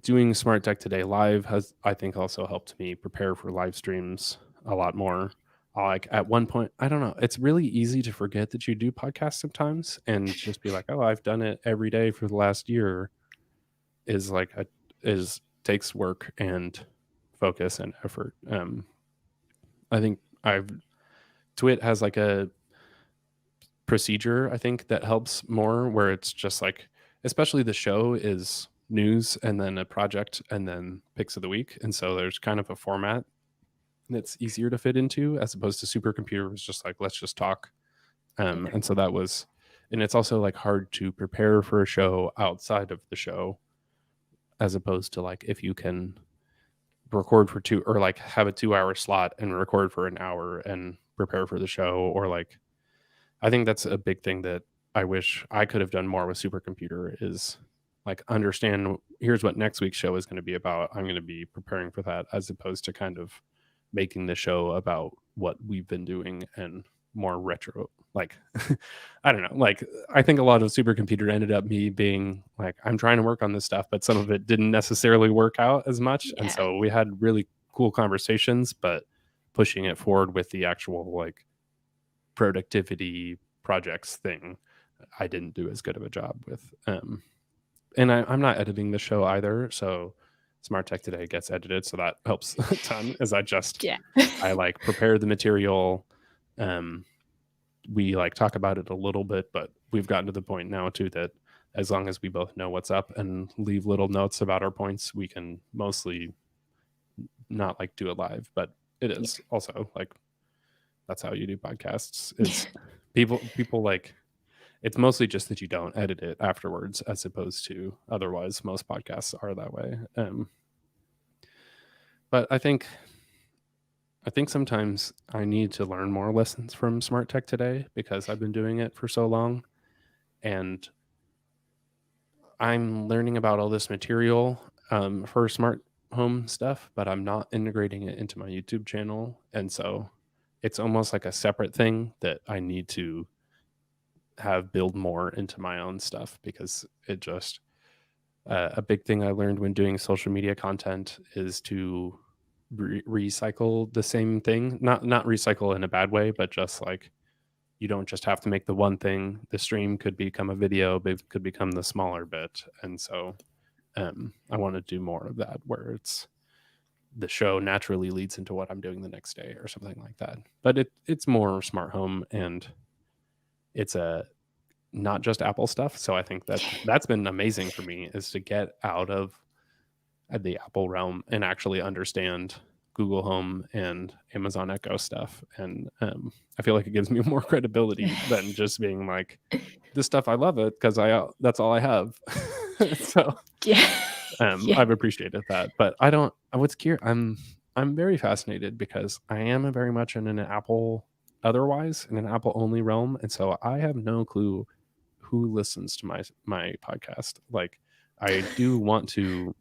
doing Smart Tech Today live has, I think, also helped me prepare for live streams a lot more. Like at one point, I don't know, it's really easy to forget that you do podcasts sometimes and just be like, oh, I've done it every day for the last year. Is takes work and focus and effort. I think Twit has like a procedure, I think, that helps more, where it's just like, especially the show is news and then a project and then picks of the week, and so there's kind of a format that's easier to fit into, as opposed to Supercomputer was just like, let's just talk. And so that was, and it's also like hard to prepare for a show outside of the show, as opposed to like if you can record for 2 or like have a 2-hour slot and record for an hour and prepare for the show. Or like, I think that's a big thing that I wish I could have done more with Supercomputer, is like understand, here's what next week's show is going to be about. I'm going to be preparing for that, as opposed to kind of making the show about what we've been doing and more retro. Like, I don't know. Like, I think a lot of Supercomputer ended up me being like, I'm trying to work on this stuff, but some of it didn't necessarily work out as much. Yeah. And so we had really cool conversations, but pushing it forward with the actual like productivity projects thing, I didn't do as good of a job with. And I'm not editing the show either, so Smart Tech Today gets edited, so that helps a ton. As I like prepare the material. We like talk about it a little bit, but we've gotten to the point now too that as long as we both know what's up and leave little notes about our points, we can mostly not like do it live. But it is also like, that's how you do podcasts. It's people like, it's mostly just that you don't edit it afterwards, as opposed to otherwise most podcasts are that way. But I think sometimes I need to learn more lessons from Smart Tech Today, because I've been doing it for so long, and I'm learning about all this material for home stuff, but I'm not integrating it into my YouTube channel. And so it's almost like a separate thing that I need to have build more into my own stuff, because it just a big thing I learned when doing social media content is to recycle the same thing. Not recycle in a bad way, but just like, you don't just have to make the one thing. The stream could become a video, but it could become the smaller bit. And so I want to do more of that, where it's the show naturally leads into what I'm doing the next day or something like that. But it's more smart home, and it's not just Apple stuff. So I think that's been amazing for me, is to get out of the Apple realm and actually understand Google Home and Amazon Echo stuff. And I feel like it gives me more credibility than just being like, this stuff, I love it because that's all I have. So Yeah. I've appreciated that. But I'm very fascinated, because I am very much in an Apple otherwise, in an Apple only realm. And so I have no clue who listens to my podcast. Like, I do want to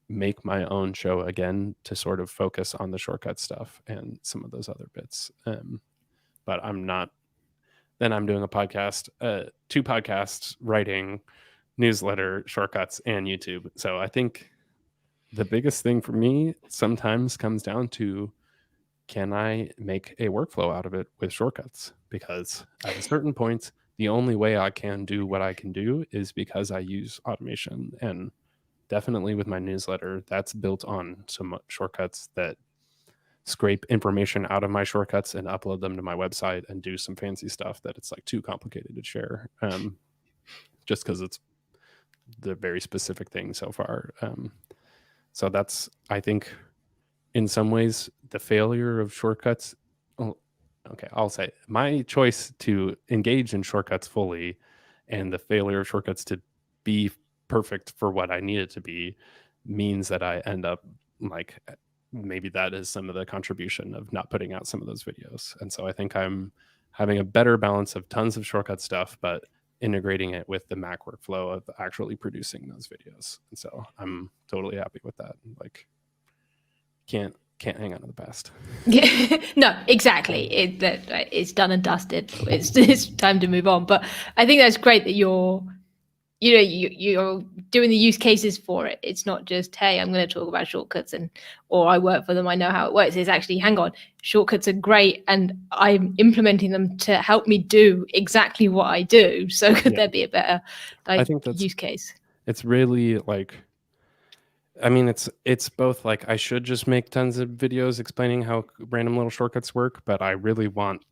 make my own show again to sort of focus on the shortcut stuff and some of those other bits. But I'm not. Then I'm doing a podcast, 2 podcasts, writing, newsletter, shortcuts, and YouTube. So I think the biggest thing for me sometimes comes down to, can I make a workflow out of it with shortcuts? Because at a certain point, the only way I can do what I can do is because I use automation. And definitely with my newsletter, that's built on some shortcuts that scrape information out of my shortcuts and upload them to my website and do some fancy stuff that it's like too complicated to share, just because it's the very specific thing so far. So that's, I think, in some ways, the failure of shortcuts. Okay, I'll say my choice to engage in shortcuts fully, and the failure of shortcuts to be perfect for what I need it to be, means that I end up like, maybe that is some of the contribution of not putting out some of those videos. And so I think I'm having a better balance of tons of shortcut stuff, but integrating it with the Mac workflow of actually producing those videos. And so I'm totally happy with that. Like, can't hang on to the past. Yeah, no, exactly. It's done and dusted. It's time to move on. But I think that's great that you're doing the use cases for it. It's not just, hey, I'm going to talk about shortcuts or I work for them, I know how it works. It's actually, hang on, shortcuts are great and I'm implementing them to help me do exactly what I do. So could there be a better I think that's use case? It's really like, I mean, it's both like, I should just make tons of videos explaining how random little shortcuts work, but I really want,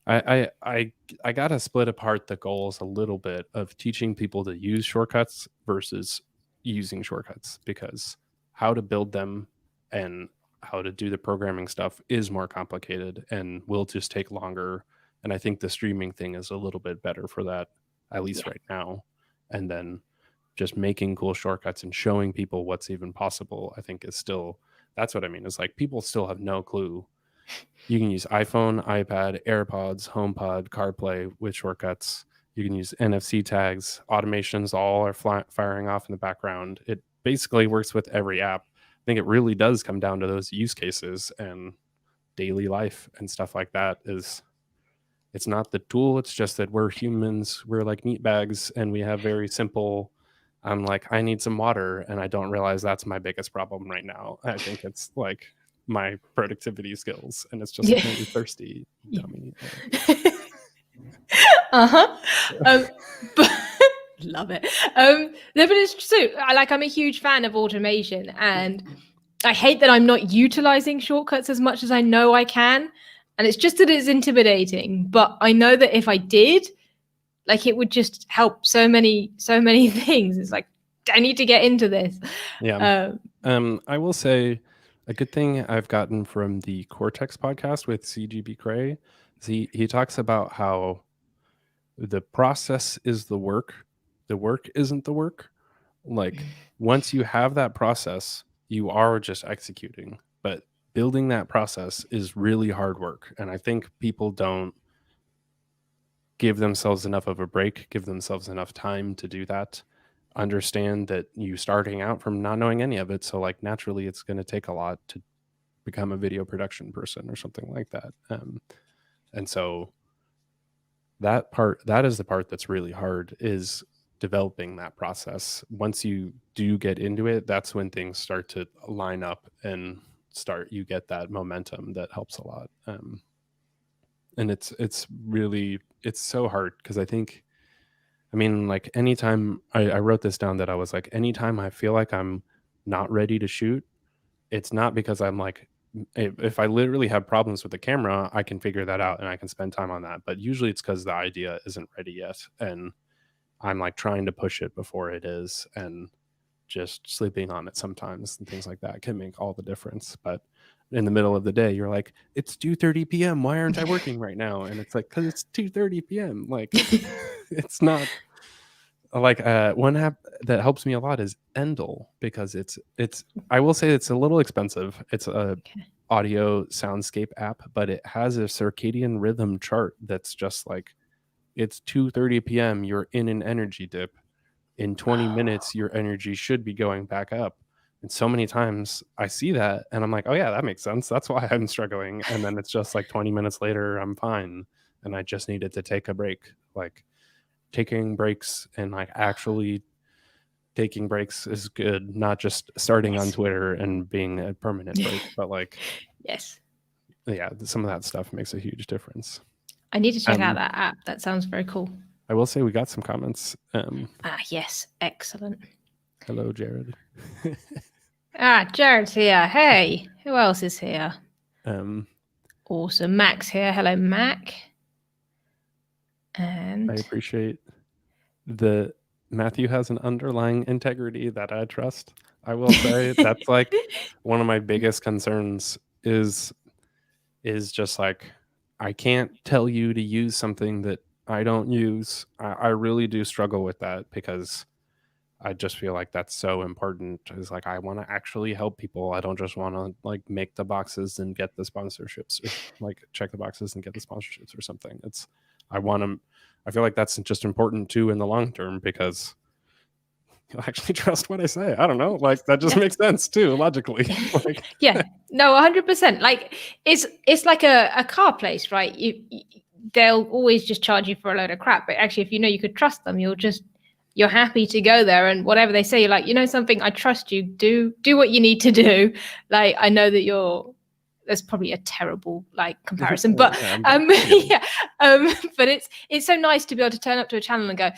I gotta split apart the goals a little bit of teaching people to use shortcuts versus using shortcuts, because how to build them and how to do the programming stuff is more complicated and will just take longer. And I think the streaming thing is a little bit better for that, at least right now. And then just making cool shortcuts and showing people what's even possible, I think is still, that's what I mean, is like, people still have no clue. You can use iPhone, iPad, AirPods, HomePod, CarPlay with shortcuts. You can use NFC tags, automations, all are firing off in the background. It basically works with every app. I think it really does come down to those use cases and daily life and stuff like that. It's not the tool, it's just that we're humans, we're like meat bags, and we have very simple, I'm like, I need some water, and I don't realize that's my biggest problem right now. I think it's like my productivity skills, and it's just like, you're thirsty, dummy. But love it. No, but it's true. I'm a huge fan of automation, and I hate that I'm not utilizing shortcuts as much as I know I can. And it's just that it's intimidating, but I know that if I did, like, it would just help so many things. It's like, I need to get into this. Yeah. I will say a good thing I've gotten from the Cortex podcast with CGB Cray is he talks about how the process is the work isn't the work. Like, once you have that process, you are just executing, but building that process is really hard work. And I think people don't give themselves enough of a break, give themselves enough time to do that. understand that you starting out from not knowing any of it. So like naturally it's going to take a lot to become a video production person or something like that. And so that is the part that's really hard, is developing that process. Once you do get into it, that's when things start to line up and you get that momentum that helps a lot. And it's really, it's so hard because I think, I mean, like anytime I wrote this down, that I was like, anytime I feel like I'm not ready to shoot, it's not because I'm like, if I literally have problems with the camera, I can figure that out and I can spend time on that. But usually it's because the idea isn't ready yet. And I'm like trying to push it before it is. And just sleeping on it sometimes and things like that can make all the difference. But in the middle of the day, you're like, it's 2:30 p.m. Why aren't I working right now? And it's like, because it's 2:30 p.m. Like, it's not like one app that helps me a lot is Endel, because it's I will say it's a little expensive. It's a audio soundscape app, but it has a circadian rhythm chart that's just like, it's 2:30 p.m. You're in an energy dip. In 20 minutes, your energy should be going back up. And so many times I see that and I'm like, oh yeah, that makes sense. That's why I'm struggling. And then it's just like 20 minutes later, I'm fine. And I just needed to take a break. Like taking breaks and like actually taking breaks is good. Not just starting on Twitter and being a permanent break, but like, yes. Yeah, some of that stuff makes a huge difference. I need to check out that app. That sounds very cool. I will say we got some comments. Yes, excellent. Hello, Jared. Jared's here. Hey, who else is here? Awesome. Mac's here. Hello, Mac. And I appreciate the Matthew has an underlying integrity that I trust. I will say that's like one of my biggest concerns is just like, I can't tell you to use something that I don't use. I really do struggle with that because I just feel like that's so important. Is like, I want to actually help people. I don't just want to like make the boxes and get the sponsorships, or like check the boxes and get the sponsorships or something. I feel like that's just important too in the long term, because you'll actually trust what I say. I don't know. Like that just makes sense too, logically. Like, yeah, no, 100%. Like it's like a car place, right? They'll always just charge you for a load of crap. But actually, if you know you could trust them, you're happy to go there, and whatever they say, you're like, you know something, I trust you. Do what you need to do. Like I know that that's probably a terrible like comparison, but but it's so nice to be able to turn up to a channel and go,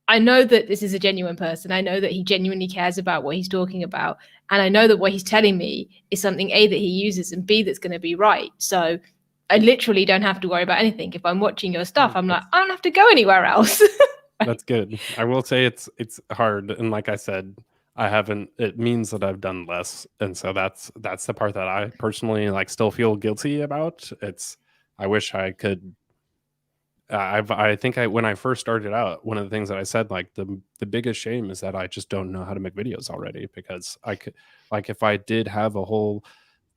I know that this is a genuine person. I know that he genuinely cares about what he's talking about. And I know that what he's telling me is something A, that he uses, and B, that's going to be right. So I literally don't have to worry about anything. If I'm watching your stuff, I'm like, I don't have to go anywhere else. That's good. I will say it's hard. And like I said, it means that I've done less. And so that's the part that I personally like still feel guilty about. I wish I could. I think when I first started out, one of the things that I said, like the biggest shame is that I just don't know how to make videos already, because I could, like, if I did have a whole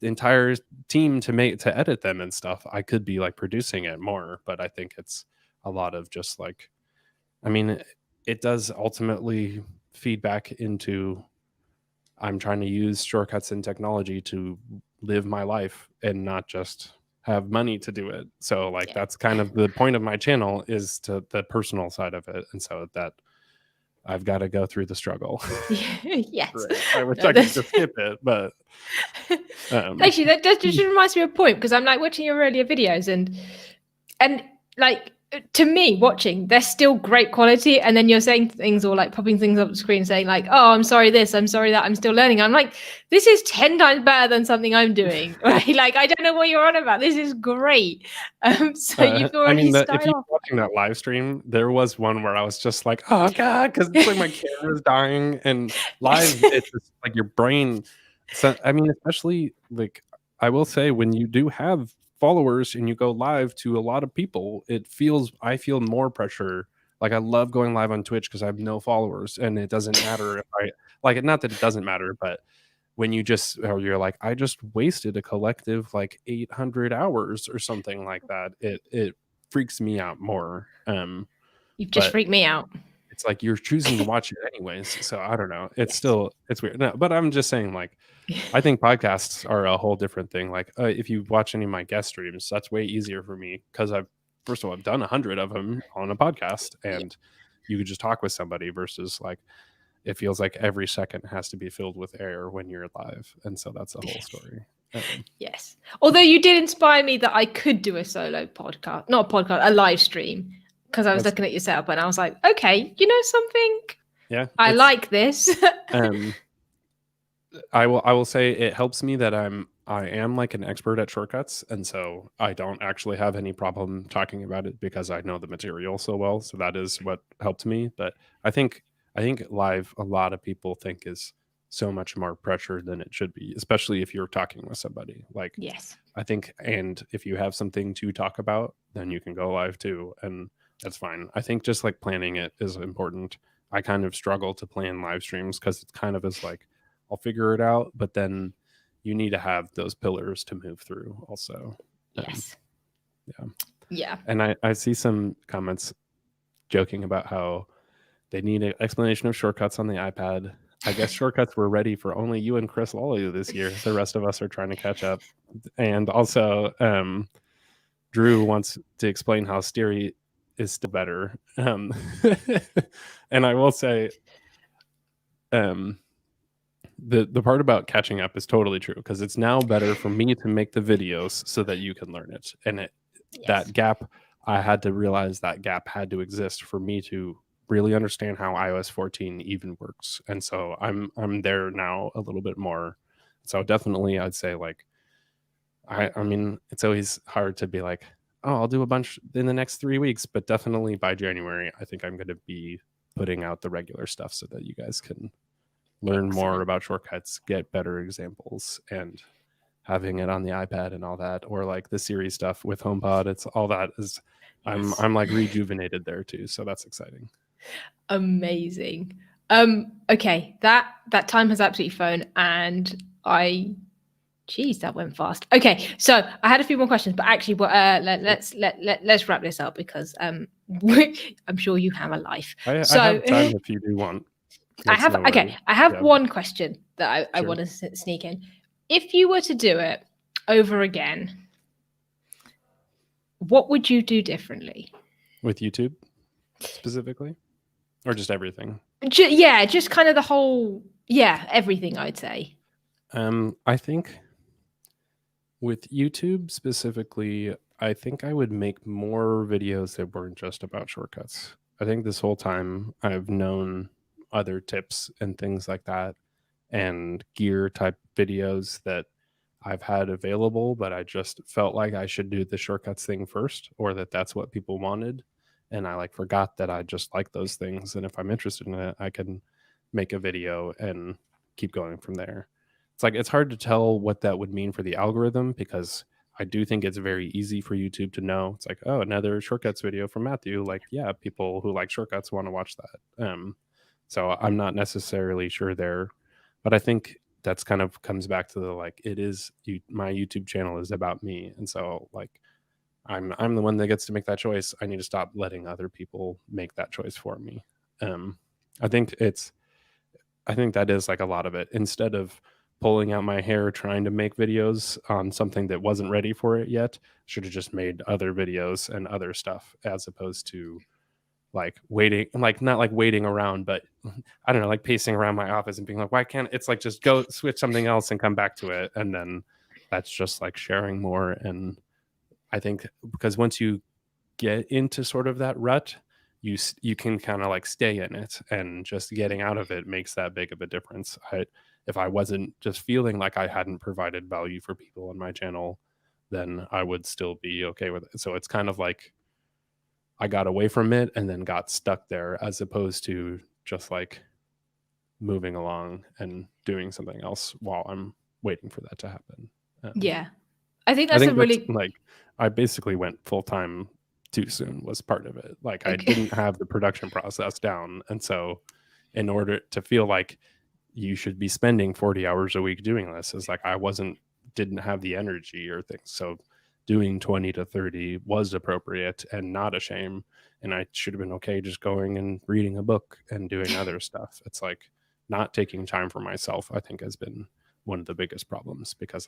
entire team to edit them and stuff, I could be like producing it more. But I think it's a lot of just like, I mean, it does ultimately feed back into, I'm trying to use shortcuts and technology to live my life and not just have money to do it. So like, that's kind of the point of my channel, is to the personal side of it. And so that I've got to go through the struggle. Yes. Right. I wish I could just skip it, but actually that just reminds me of a point, because I'm like watching your earlier videos and like, to me watching, they're still great quality, and then you're saying things or like popping things up the screen saying like, oh, I'm sorry this, I'm sorry that, I'm still learning. I'm like, this is 10 times better than something I'm doing, right? Like, I don't know what you're on about. This is great. So you've already started if you're off. watching that live stream, there was one where I was just like, oh god, because it's like my camera's dying, and live it's just like your brain. So I mean, especially like, I will say, when you do have followers and you go live to a lot of people, I feel more pressure. Like, I love going live on Twitch because I have no followers, and it doesn't matter if I like it. Not that it doesn't matter, but when you're like, I just wasted a collective like 800 hours or something like that, it freaks me out more. You've just freaked me out. it's like you're choosing to watch it anyways. So I don't know. It's Yes. it's weird. No, but I'm just saying, like, I think podcasts are a whole different thing. Like, if you watch any of my guest streams, that's way easier for me because first of all, I've done 100 of them on a podcast, and you could just talk with somebody versus like it feels like every second has to be filled with air when you're live, and so that's a whole story. Yes. Although you did inspire me that I could do a solo podcast, not a podcast, a live stream, because I was looking at your setup and I was like, okay, you know something? Yeah. I like this. I will say it helps me that I am like an expert at shortcuts, and so I don't actually have any problem talking about it because I know the material so well. So that is what helped me. But I think live, a lot of people think is so much more pressure than it should be, especially if you're talking with somebody. Like, Yes. I think, and if you have something to talk about, then you can go live too, and that's fine. I think just like planning it is important. I kind of struggle to plan live streams because it's kind of is like I'll figure it out, but then you need to have those pillars to move through also. Yes. Yeah. Yeah. And I see some comments joking about how they need an explanation of shortcuts on the iPad. I guess shortcuts were ready for only you and Chris Lawley this year. The rest of us are trying to catch up. And also, Drew wants to explain how Siri is still better. And I will say, the part about catching up is totally true because it's now better for me to make the videos so that you can learn it. And that gap, I had to realize that gap had to exist for me to really understand how iOS 14 even works. And so I'm there now a little bit more. So definitely I'd say like I mean it's always hard to be like, oh, I'll do a bunch in the next 3 weeks, but definitely by January I think I'm going to be putting out the regular stuff so that you guys can learn more about shortcuts, get better examples, and having it on the iPad and all that, or like the Siri stuff with HomePod. It's all that is I'm like rejuvenated there too. So that's exciting. Amazing. Okay, that time has absolutely flown, and geez, that went fast. Okay, so I had a few more questions, but actually, let's wrap this up because I'm sure you have a life. I have time if you do want. I have one question that I want to sneak in. If you were to do it over again, what would you do differently? With YouTube specifically? Or just everything? Just kind of the whole, everything, I'd say. I think with YouTube specifically, I think I would make more videos that weren't just about shortcuts. I think this whole time I've known other tips and things like that and gear type videos that I've had available, but I just felt like I should do the shortcuts thing first, or that's what people wanted. And I like forgot that I just like those things. And if I'm interested in it, I can make a video and keep going from there. It's like, it's hard to tell what that would mean for the algorithm because I do think it's very easy for YouTube to know. It's like, oh, another shortcuts video from Matthew. Like, yeah, people who like shortcuts want to watch that. So I'm not necessarily sure there, but I think that's kind of comes back to the like it is my YouTube channel is about me, and so like I'm the one that gets to make that choice. I need to stop letting other people make that choice for me. I think that is like a lot of it. Instead of pulling out my hair trying to make videos on something that wasn't ready for it yet, should have just made other videos and other stuff as opposed to like waiting, like not like waiting around, but I don't know, like pacing around my office and being like, why can't it's like just go switch something else and come back to it. And then that's just like sharing more. And I think because once you get into sort of that rut, you can kind of like stay in it, and just getting out of it makes that big of a difference. If I wasn't just feeling like I hadn't provided value for people on my channel, then I would still be okay with it. So it's kind of like I got away from it and then got stuck there, as opposed to just like moving along and doing something else while I'm waiting for that to happen. I think that's really like I basically went full-time too soon was part of it. Like I didn't have the production process down, and so in order to feel like you should be spending 40 hours a week doing this, is like I didn't have the energy or things. So doing 20 to 30 was appropriate and not a shame. And I should have been okay just going and reading a book and doing other stuff. It's like not taking time for myself, I think, has been one of the biggest problems, because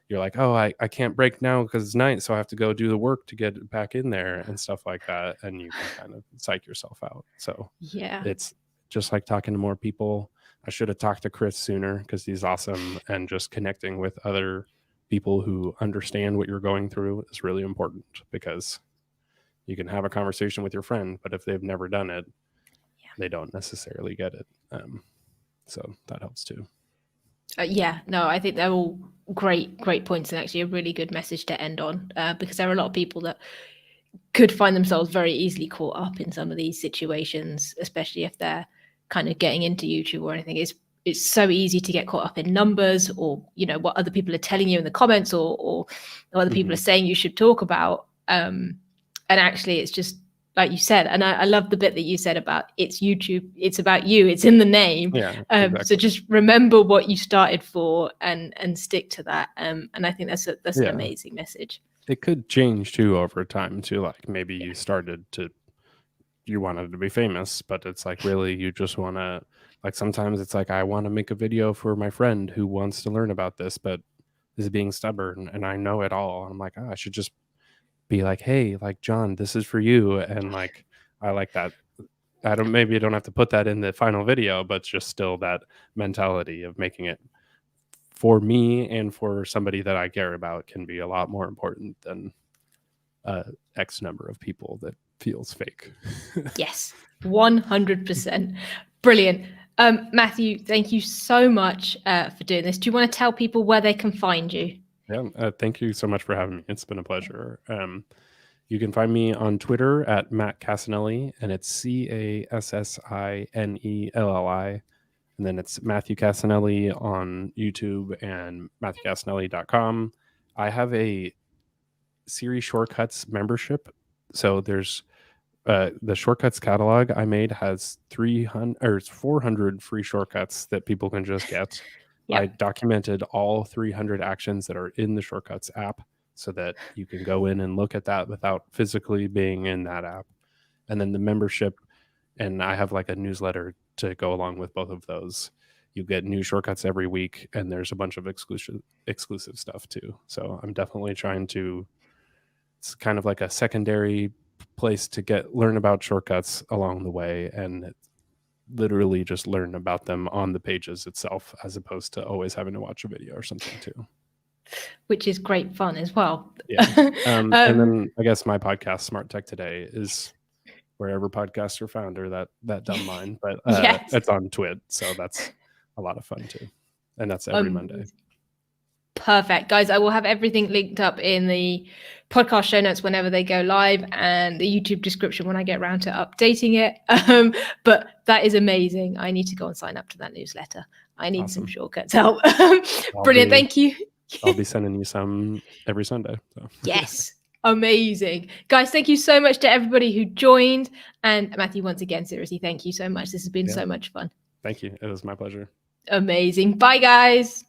you're like, oh, I can't break now because it's night, so I have to go do the work to get back in there and stuff like that. And you can kind of psych yourself out. So Yeah. it's just like talking to more people. I should have talked to Chris sooner because he's awesome. And just connecting with other people who understand what you're going through is really important, because you can have a conversation with your friend, but if they've never done it, they don't necessarily get it. So that helps too. Yeah, no, I think they're all great points, and actually a really good message to end on, because there are a lot of people that could find themselves very easily caught up in some of these situations, especially if they're kind of getting into YouTube or anything. It's so easy to get caught up in numbers, or what other people are telling you in the comments, or other people are saying you should talk about. And actually, it's just like you said, and I love the bit that you said about it's YouTube, it's about you, it's in the name. Yeah, exactly. So just remember what you started for and stick to that. And I think that's an amazing message. It could change too over time too. Like maybe you wanted to be famous, but it's like really you just want to, like sometimes it's like I want to make a video for my friend who wants to learn about this, but is being stubborn, and I know it all. I'm like, I should just be like, hey, like John, this is for you. And like I like that. Maybe I don't have to put that in the final video, but just still that mentality of making it for me and for somebody that I care about can be a lot more important than X number of people that feels fake. Yes, 100%. Brilliant. Matthew, thank you so much for doing this. Do you want to tell people where they can find you? Yeah, thank you so much for having me. It's been a pleasure. You can find me on Twitter at Matt Cassinelli, and it's CASSINELLI. And then it's Matthew Cassinelli on YouTube and MatthewCassinelli.com. I have a Siri Shortcuts membership. So there's the shortcuts catalog I made has 400 free shortcuts that people can just get. Yep. I documented all 300 actions that are in the Shortcuts app so that you can go in and look at that without physically being in that app. And then the membership, and I have like a newsletter to go along with both of those. You get new shortcuts every week, and there's a bunch of exclusive stuff too. So I'm definitely trying to, it's kind of like a secondary place to learn about shortcuts along the way, and literally just learn about them on the pages itself, as opposed to always having to watch a video or something too. Which is great fun as well. Yeah. And then I guess my podcast, Smart Tech Today, is wherever podcasts are found, or that dumb line, but yes. It's on Twit, so that's a lot of fun too. And that's every Monday. Perfect. Guys, I will have everything linked up in the podcast show notes whenever they go live, and the YouTube description when I get around to updating it. But that is amazing. I need to go and sign up to that newsletter. I need some shortcuts help. Brilliant. Thank you. I'll be sending you some every Sunday. So. Yes. Amazing. Guys, thank you so much to everybody who joined. And Matthew, once again, seriously, thank you so much. This has been so much fun. Thank you. It was my pleasure. Amazing. Bye, guys.